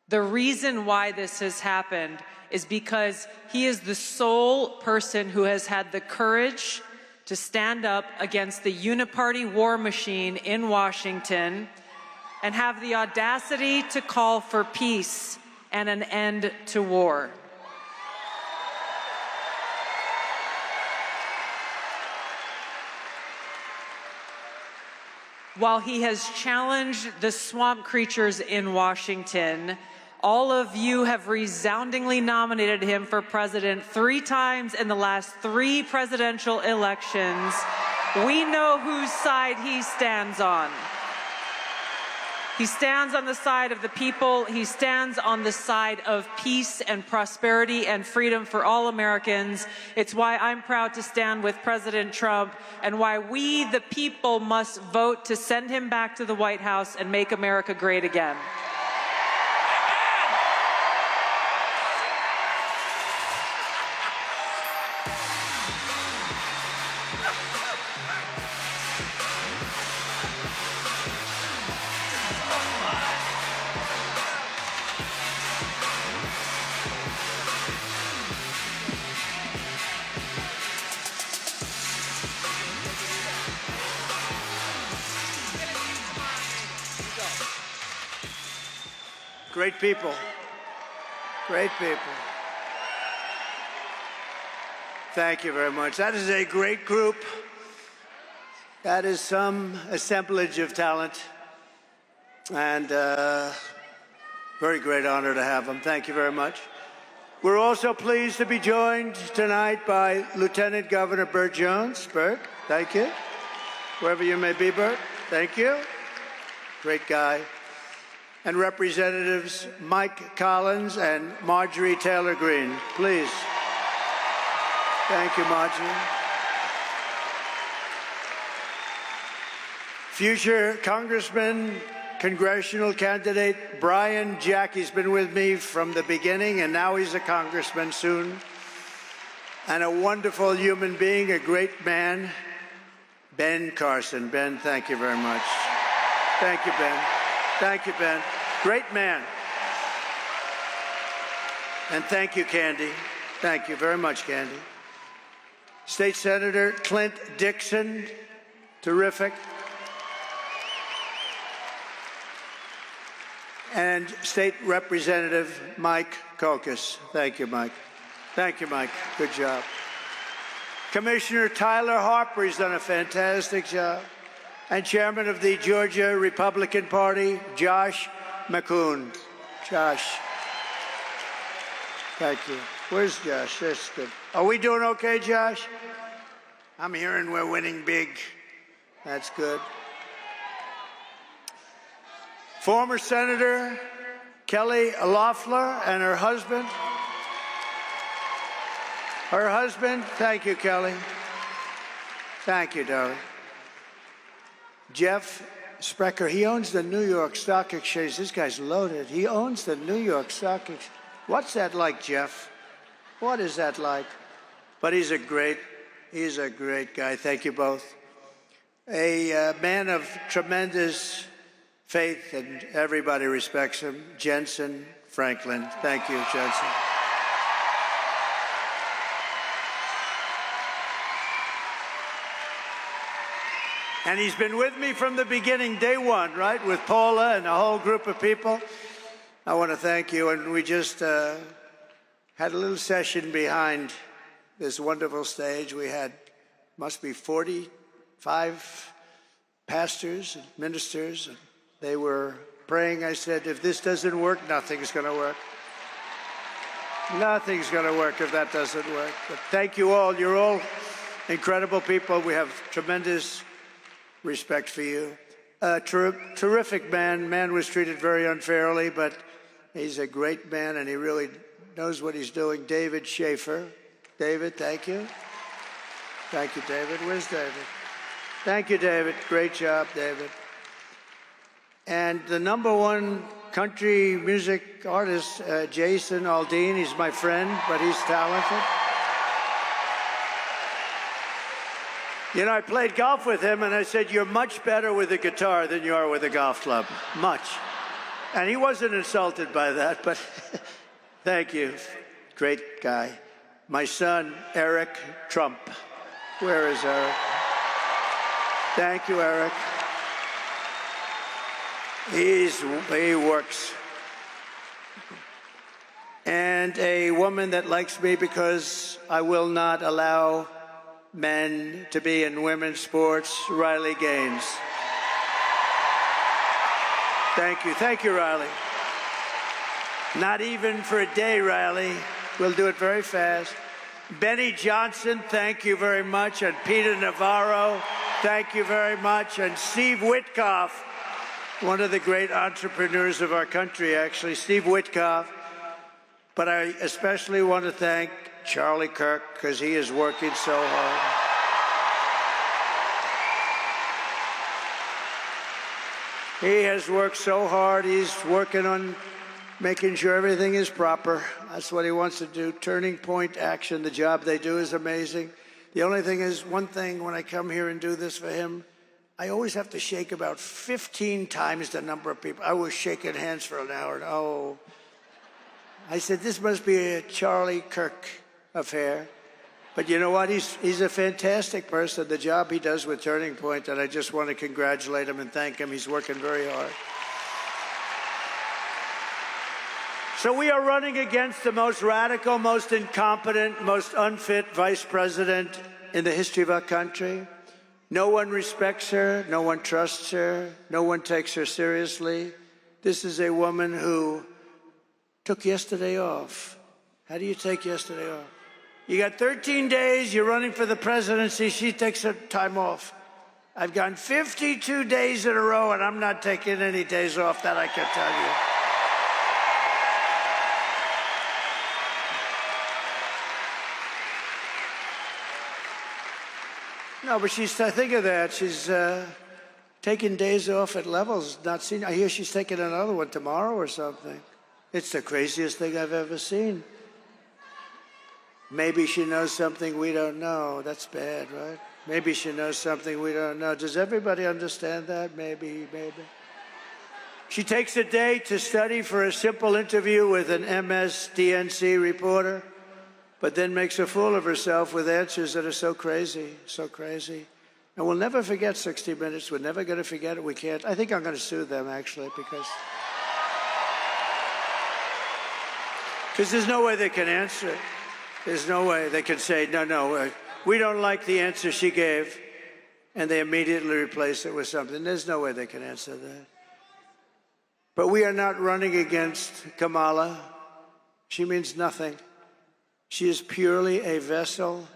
The reason why this has happened is because he is the sole person who has had the courage to stand up against the uniparty war machine in Washington and have the audacity to call for peace and an end to war. while he has challenged the swamp creatures in Washington, all of you have resoundingly nominated him for president 3 times in the last 3 presidential elections. We know whose side he stands on. He stands on the side of the people. He stands on the side of peace and prosperity and freedom for all Americans. It's why I'm proud to stand with President Trump and why we, the people, must vote to send him back to the White House and make America great again.
Great people. Great people. Thank you very much. That is a great group. That is some assemblage of talent. And very great honor to have them. Thank you very much. We're also pleased to be joined tonight by Lieutenant Governor Burt Jones. Burt, thank you. Wherever you may be, Burt, thank you. Great guy. And Representatives Mike Collins and Marjorie Taylor Greene, please. Thank you, Marjorie. Future Congressman, congressional candidate Brian Jack. He's been with me from the beginning, and now he's a congressman soon. And a wonderful human being, a great man, Ben Carson. Ben, thank you very much. Thank you, Ben. Thank you, Ben. Great man. And thank you, Candy. Thank you very much, Candy. State Senator Clint Dixon, terrific. And State Representative Mike Kokas. Thank you, Mike. Thank you, Mike. Good job. Commissioner Tyler Harper, he's done a fantastic job. And Chairman of the Georgia Republican Party, Josh McCoon. Josh. Thank you. Where's Josh? That's good. Are we doing okay, Josh? I'm hearing we're winning big. That's good. Former Senator Kelly Loeffler and her husband. Her husband. Thank you, Kelly. Thank you, darling. Jeff Sprecher, he owns the New York Stock Exchange. This guy's loaded. He owns the New York Stock Exchange. What's that like, Jeff? What is that like? But he's a great guy. Thank you both. A man of tremendous faith, and everybody respects him. Jensen Franklin. Thank you, Jensen. And he's been with me from the beginning, day one, right, with Paula and a whole group of people. I want to thank you. And we just had a little session behind this wonderful stage. We had, must be 45 pastors and ministers, and they were praying. I said, if this doesn't work, nothing's going to work. Nothing's going to work if that doesn't work. But thank you all. You're all incredible people. We have tremendous respect for you. Terrific man. Man was treated very unfairly, but he's a great man, and he really knows what he's doing. David Schaefer. David, thank you. Thank you, David. Where's David? Thank you, David. Great job, David. And the #1 country music artist, Jason Aldean. He's my friend, but he's talented. You know, I played golf with him, and I said, you're much better with a guitar than you are with a golf club. Much. And he wasn't insulted by that, but thank you. Great guy. My son, Eric Trump. Where is Eric? Thank you, Eric. He works. And a woman that likes me because I will not allow men to be in women's sports, Riley Gaines. Thank you. Thank you, Riley. Not even for a day, Riley. We'll do it very fast. Benny Johnson, thank you very much. And Peter Navarro, thank you very much. And Steve Witkoff, one of the great entrepreneurs of our country, actually, Steve Witkoff. But I especially want to thank Charlie Kirk, because he is working so hard. He has worked so hard. He's working on making sure everything is proper. That's what he wants to do. Turning Point Action, the job they do is amazing. The only thing is, one thing when I come here and do this for him, I always have to shake about 15 times the number of people. I was shaking hands for an hour. And, oh, I said, this must be a Charlie Kirk affair. But you know what? He's a fantastic person, the job he does with Turning Point, and I just want to congratulate him and thank him. He's working very hard. So we are running against the most radical, most incompetent, most unfit vice president in the history of our country. No one respects her. No one trusts her. No one takes her seriously. This is a woman who took yesterday off. How do you take yesterday off? You got 13 days, you're running for the presidency, she takes her time off. I've gone 52 days in a row, and I'm not taking any days off, that I can tell you. No, but she's, think of that, she's taking days off at levels not seen. I hear she's taking another one tomorrow or something. It's the craziest thing I've ever seen. Maybe she knows something we don't know. That's bad, right? Maybe she knows something we don't know. Does everybody understand that? Maybe. She takes a day to study for a simple interview with an MSDNC reporter, but then makes a fool of herself with answers that are so crazy. And we'll never forget 60 Minutes. We're never going to forget it. We can't. I think I'm going to sue them, actually, because there's no way they can answer it. There's no way they can say, no, we don't like the answer she gave, and they immediately replace it with something. There's no way they can answer that. But we are not running against Kamala. She means nothing. She is purely a vessel.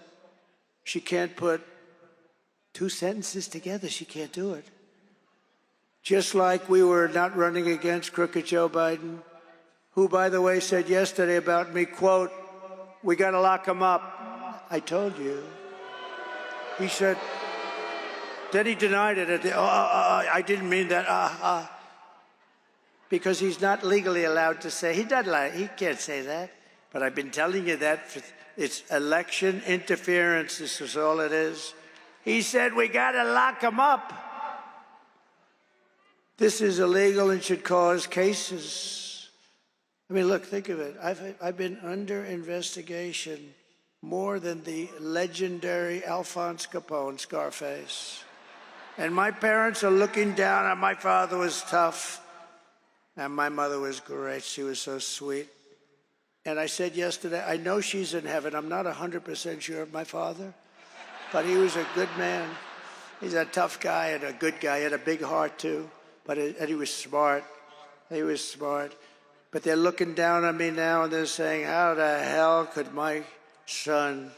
She can't put two sentences together. She can't do it. Just like we were not running against crooked Joe Biden, who, by the way, said yesterday about me, quote, we got to lock him up. I told you. He said, then he denied it. I didn't mean that. Because he's not legally allowed to say. He can't say that. But I've been telling you that. It's election interference. This is all it is. He said, we got to lock him up. This is illegal and should cause cases. I mean, look, think of it. I've been under investigation more than the legendary Alphonse Capone, Scarface. And my parents are looking down, and my father was tough, and my mother was great. She was so sweet. And I said yesterday, I know she's in heaven. I'm not 100% sure of my father, but he was a good man. He's a tough guy and a good guy. He had a big heart, too, and he was smart. But they're looking down on me now, and they're saying, how the hell could my son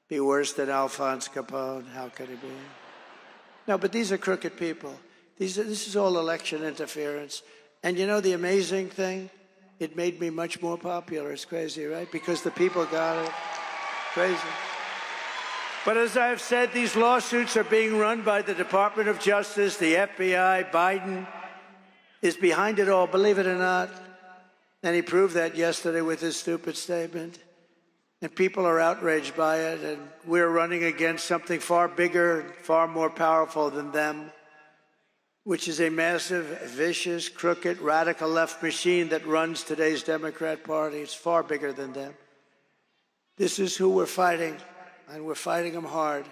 be worse than Alphonse Capone? How could he be? No, but these are crooked people. This is all election interference. And you know the amazing thing? It made me much more popular. It's crazy, right? Because the people got it. Crazy. But as I've said, these lawsuits are being run by the Department of Justice, the FBI. Biden is behind it all, believe it or not. And he proved that yesterday with his stupid statement. And people are outraged by it, and we're running against something far bigger, far more powerful than them, which is a massive, vicious, crooked, radical left machine that runs today's Democrat Party. It's far bigger than them. This is who we're fighting, and we're fighting them hard.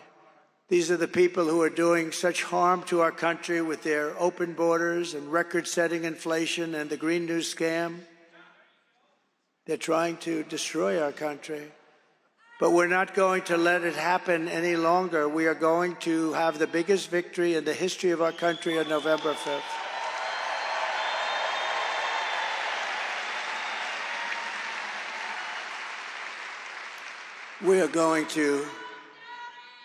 These are the people who are doing such harm to our country with their open borders and record-setting inflation and the Green New scam. They're trying to destroy our country. But we're not going to let it happen any longer. We are going to have the biggest victory in the history of our country on November 5th. We are going to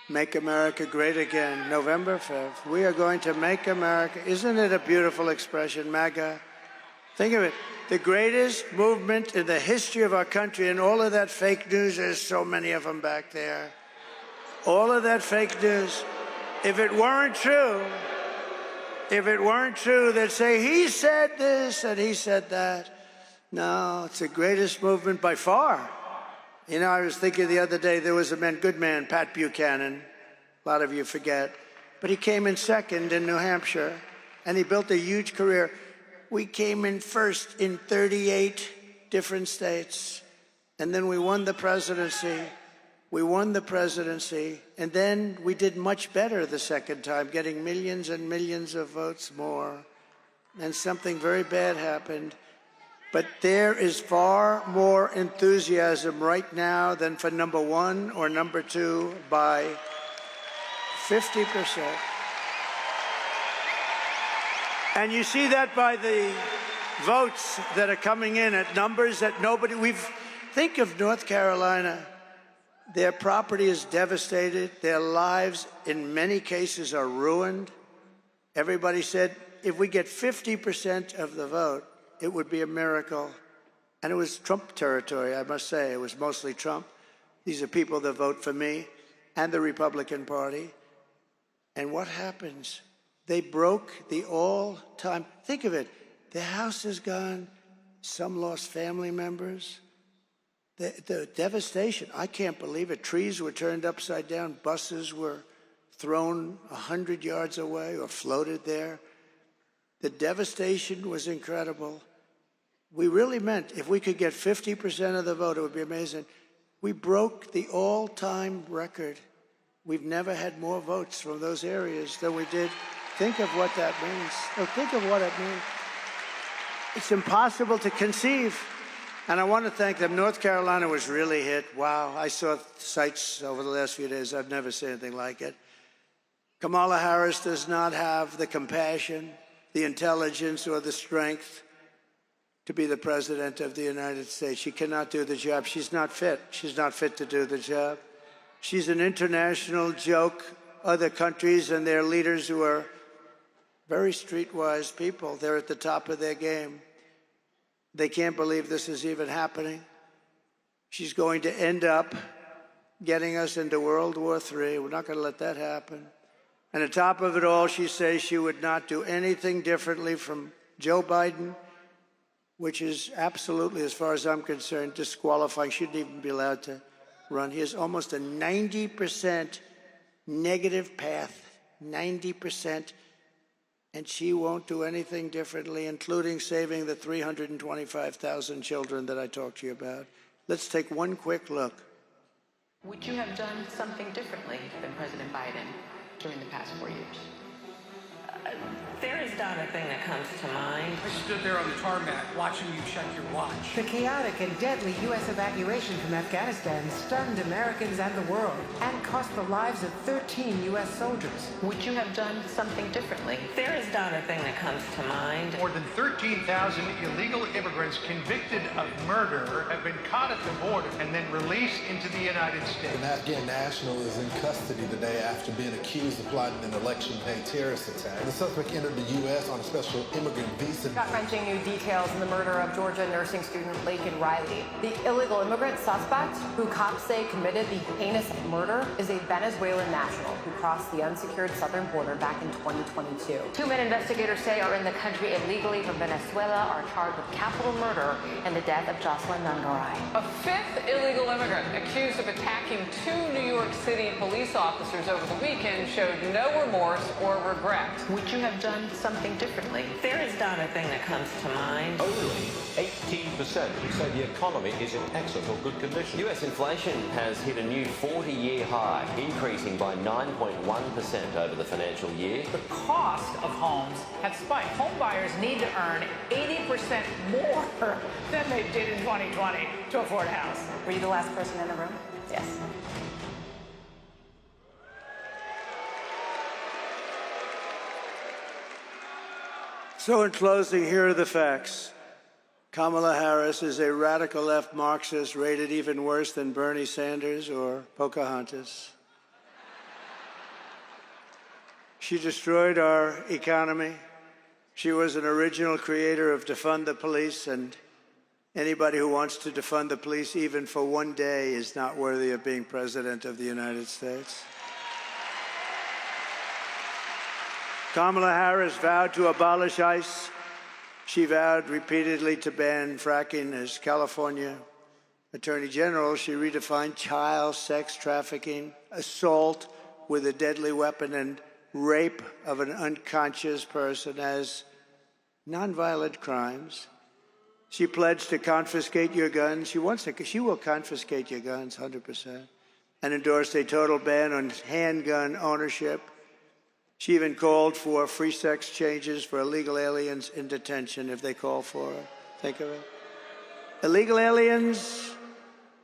make America great again, November 5th. We are going to make America. Isn't it a beautiful expression, MAGA? Think of it. The greatest movement in the history of our country, and all of that fake news, there's so many of them back there. All of that fake news. If it weren't true, they'd say, he said this and he said that. No, it's the greatest movement by far. You know, I was thinking the other day, there was a good man, Pat Buchanan. A lot of you forget. But he came in second in New Hampshire, and he built a huge career. We came in first in 38 different states. And then we won the presidency. And then we did much better the second time, getting millions and millions of votes more. And something very bad happened. But there is far more enthusiasm right now than for number one or number two by 50%. And you see that by the votes that are coming in at numbers that think of North Carolina. Their property is devastated. Their lives, in many cases, are ruined. Everybody said, if we get 50% of the vote, it would be a miracle. And it was Trump territory, I must say. It was mostly Trump. These are people that vote for me and the Republican Party. And what happens? They broke the all-time. Think of it. The House is gone. Some lost family members. The devastation. I can't believe it. Trees were turned upside down. Buses were thrown 100 yards away or floated there. The devastation was incredible. We really meant if we could get 50% of the vote, it would be amazing. We broke the all-time record. We've never had more votes from those areas than we did. Think of what that means. Think of what it means. It's impossible to conceive. And I want to thank them. North Carolina was really hit. Wow. I saw sites over the last few days. I've never seen anything like it. Kamala Harris does not have the compassion, the intelligence, or the strength to be the president of the United States. She cannot do the job. She's not fit. She's not fit to do the job. She's an international joke. Other countries and their leaders who are very streetwise people, they're at the top of their game. They can't believe this is even happening. She's going to end up getting us into World War III. We're not going to let that happen. And on top of it all, she says she would not do anything differently from Joe Biden, which is absolutely, as far as I'm concerned, disqualifying. Shouldn't even be allowed to run. He has almost a 90% negative path, 90%, and she won't do anything differently, including saving the 325,000 children that I talked to you about. Let's take one quick look.
Would you have done something differently than President Biden during the past 4 years? There is not a thing that comes to mind.
I stood there on the tarmac watching you check your watch.
The chaotic and deadly U.S. evacuation from Afghanistan stunned Americans and the world and cost the lives of 13 U.S. soldiers.
Would you have done something differently? There is not a thing that comes to mind.
More than 13,000 illegal immigrants convicted of murder have been caught at the border and then released into the United States.
An Afghan national is in custody today after being accused of plotting an election day terrorist attack. The suspect entered the U.S. on a special immigrant visa.
Gut-wrenching new details in the murder of Georgia nursing student Laken Riley. The illegal immigrant suspect, who cops say committed the heinous murder, is a Venezuelan national who crossed the unsecured southern border back in 2022.
2 men investigators say are in the country illegally from Venezuela are charged with capital murder and the death of Jocelyn Nungaray.
A fifth illegal immigrant accused of attacking 2 New York City police officers over the weekend showed no remorse or regret.
Would you have done something differently? There is not a thing that comes to mind.
Only 18% say the economy is in excellent or good condition.
US inflation has hit a new 40-year high, increasing by 9.1% over the financial year.
The cost of homes have spiked. Home buyers need to earn 80% more than they did in 2020 to afford a house.
Were you the last person in the room? Yes.
So in closing, here are the facts. Kamala Harris is a radical left Marxist rated even worse than Bernie Sanders or Pocahontas. She destroyed our economy. She was an original creator of defund the police, and anybody who wants to defund the police even for one day is not worthy of being President of the United States. Kamala Harris vowed to abolish ICE. She vowed repeatedly to ban fracking. As California Attorney General, she redefined child sex trafficking, assault with a deadly weapon, and rape of an unconscious person as nonviolent crimes. She pledged to confiscate your guns. She will confiscate your guns 100%, and endorsed a total ban on handgun ownership. She even called for free sex changes for illegal aliens in detention if they call for it. Think of it. Illegal aliens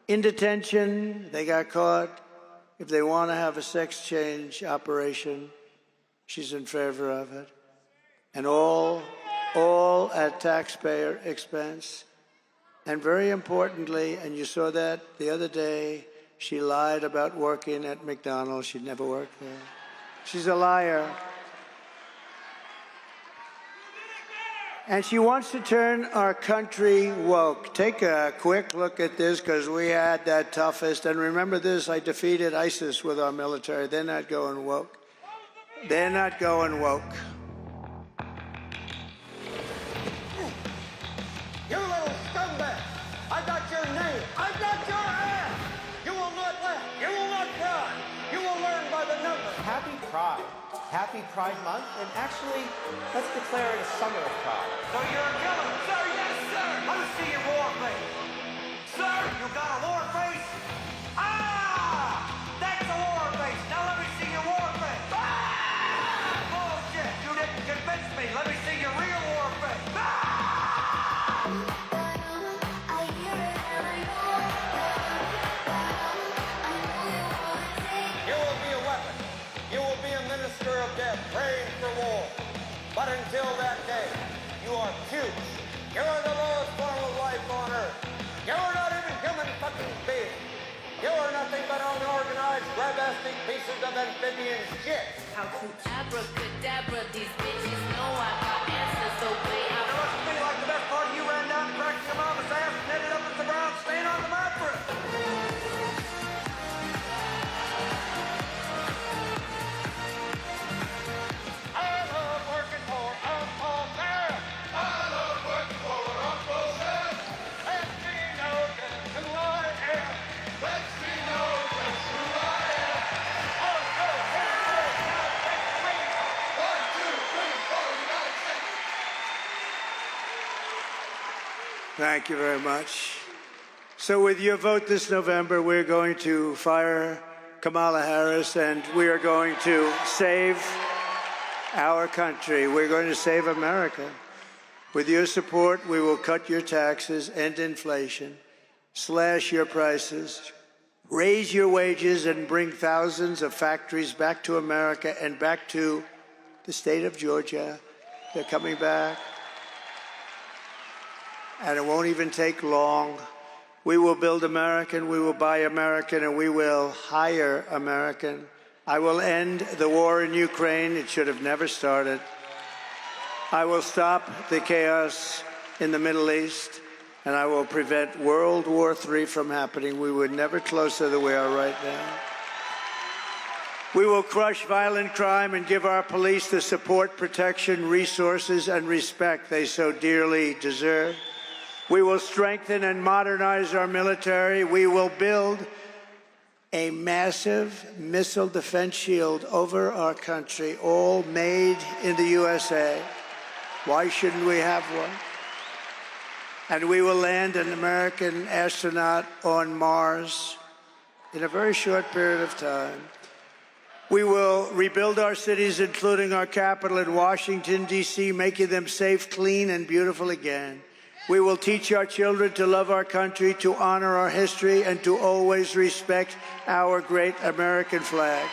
in detention, they got caught. If they want to have a sex change operation, she's in favor of it. And all at taxpayer expense. And very importantly, and you saw that the other day, she lied about working at McDonald's. She'd never worked there. She's a liar. And she wants to turn our country woke. Take a quick look at this, because we had that toughest. And remember this, I defeated ISIS with our military. They're not going woke. They're not going woke.
You little scumbag! I got your name! I got your ass! You will not laugh! You will not cry! You will learn by the numbers!
Happy Pride. Happy Pride Month, and actually, let's declare it a summer of pride.
So you're a killer? Sir, yes, sir! Let me see your war face. Sir, you got a war face? Ah! That's a war face! Now let me see your war face! Ah! Bullshit! You didn't convince me! Let me see your real war face! Ah! You will be a weapon. You will be a minister of death, praying for war. But until that day, you are cute. You are the lowest form of life on earth. You are not even human fucking beings. You are nothing but unorganized, grabastic pieces of amphibian shit.
How to abracadabra, these bitches know I got answers, so wait.
It must be like the best part of you ran down and cracked your mama's ass and ended up at the brown stain on the mattress. I love working for Uncle Sam. I love working for Uncle Sam. Let me know just who I am. Let me know just who I am. Uncle Sam, take me. 1, 2, 3, 4, United States.
Thank you very much. So with your vote this November, we're going to fire Kamala Harris, and we are going to save our country. We're going to save America. With your support, we will cut your taxes, end inflation, slash your prices, raise your wages, and bring thousands of factories back to America and back to the state of Georgia. They're coming back. And it won't even take long. We will build American, we will buy American, and we will hire American. I will end the war in Ukraine. It should have never started. I will stop the chaos in the Middle East, and I will prevent World War III from happening. We were never closer than we are right now. We will crush violent crime and give our police the support, protection, resources, and respect they so dearly deserve. We will strengthen and modernize our military. We will build a massive missile defense shield over our country, all made in the USA. Why shouldn't we have one? And we will land an American astronaut on Mars in a very short period of time. We will rebuild our cities, including our capital in Washington, D.C., making them safe, clean, and beautiful again. We will teach our children to love our country, to honor our history, and to always respect our great American flag.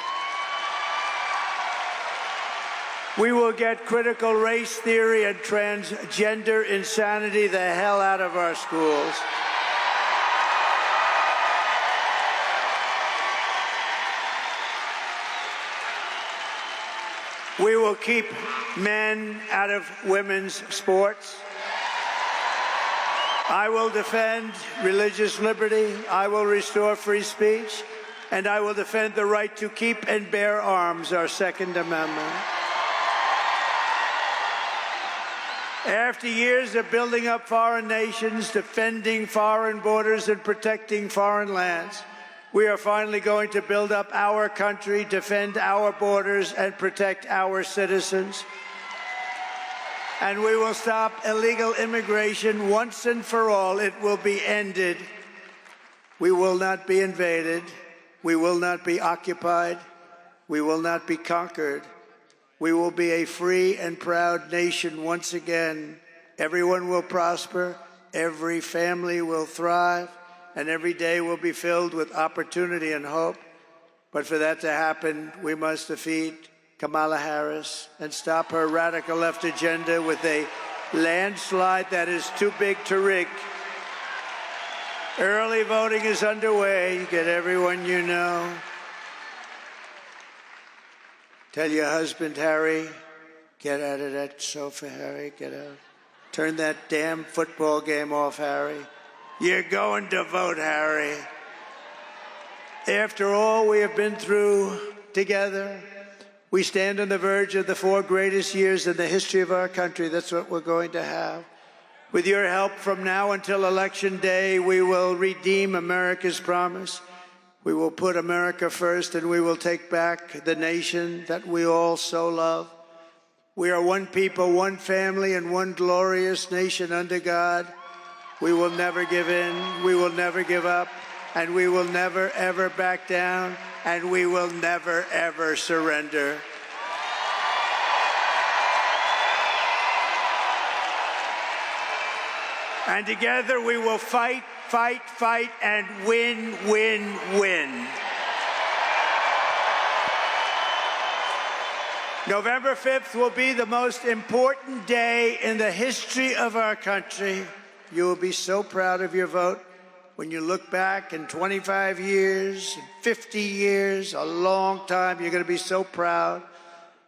We will get critical race theory and transgender insanity the hell out of our schools. We will keep men out of women's sports. I will defend religious liberty. I will restore free speech. And I will defend the right to keep and bear arms, our Second Amendment. After years of building up foreign nations, defending foreign borders, and protecting foreign lands, we are finally going to build up our country, defend our borders, and protect our citizens. And we will stop illegal immigration once and for all. It will be ended. We will not be invaded. We will not be occupied. We will not be conquered. We will be a free and proud nation once again. Everyone will prosper. Every family will thrive. And every day will be filled with opportunity and hope. But for that to happen, we must defeat Kamala Harris and stop her radical left agenda with a landslide that is too big to rig. Early voting is underway. Get everyone you know. Tell your husband, Harry, get out of that sofa, Harry, get out. Turn that damn football game off, Harry. You're going to vote, Harry. After all we have been through together, we stand on the verge of the 4 greatest years in the history of our country. That's what we're going to have. With your help, from now until Election Day, we will redeem America's promise. We will put America first, and we will take back the nation that we all so love. We are one people, one family, and one glorious nation under God. We will never give in. We will never give up. And we will never, ever back down. And we will never, ever surrender. And together we will fight, fight, fight, and win, win, win. November 5th will be the most important day in the history of our country. You will be so proud of your vote when you look back in 25 years, 50 years, a long time. You're going to be so proud.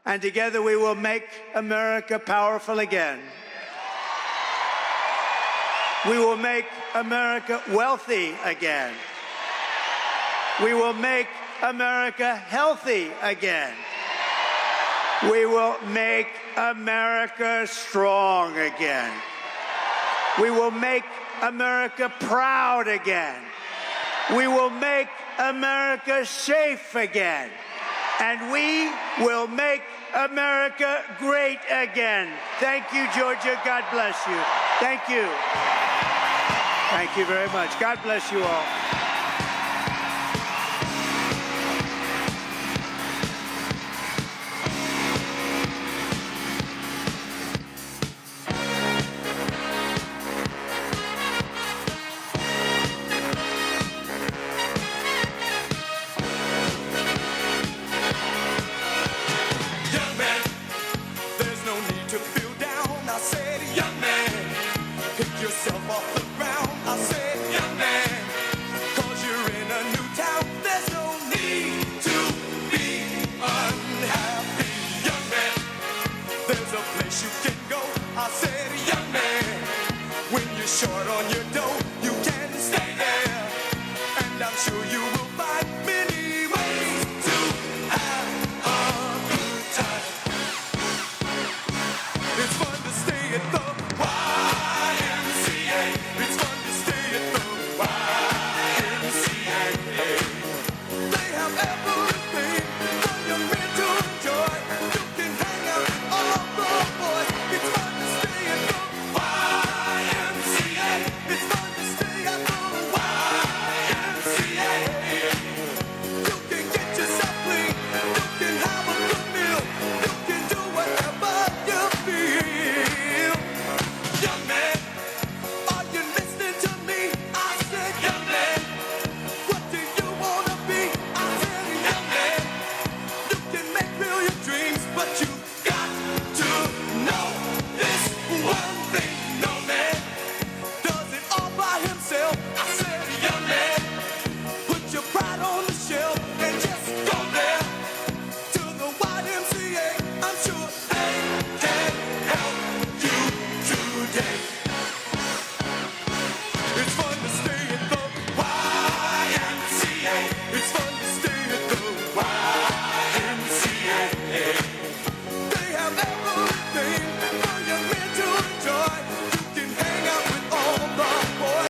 And together we will make America powerful again. We will make America wealthy again. We will make America healthy again. We will make America strong again. We will make America proud again. We will make America safe again. And we will make America great again. Thank you, Georgia. God bless you. Thank you. Thank you very much. God bless you all.
Short on your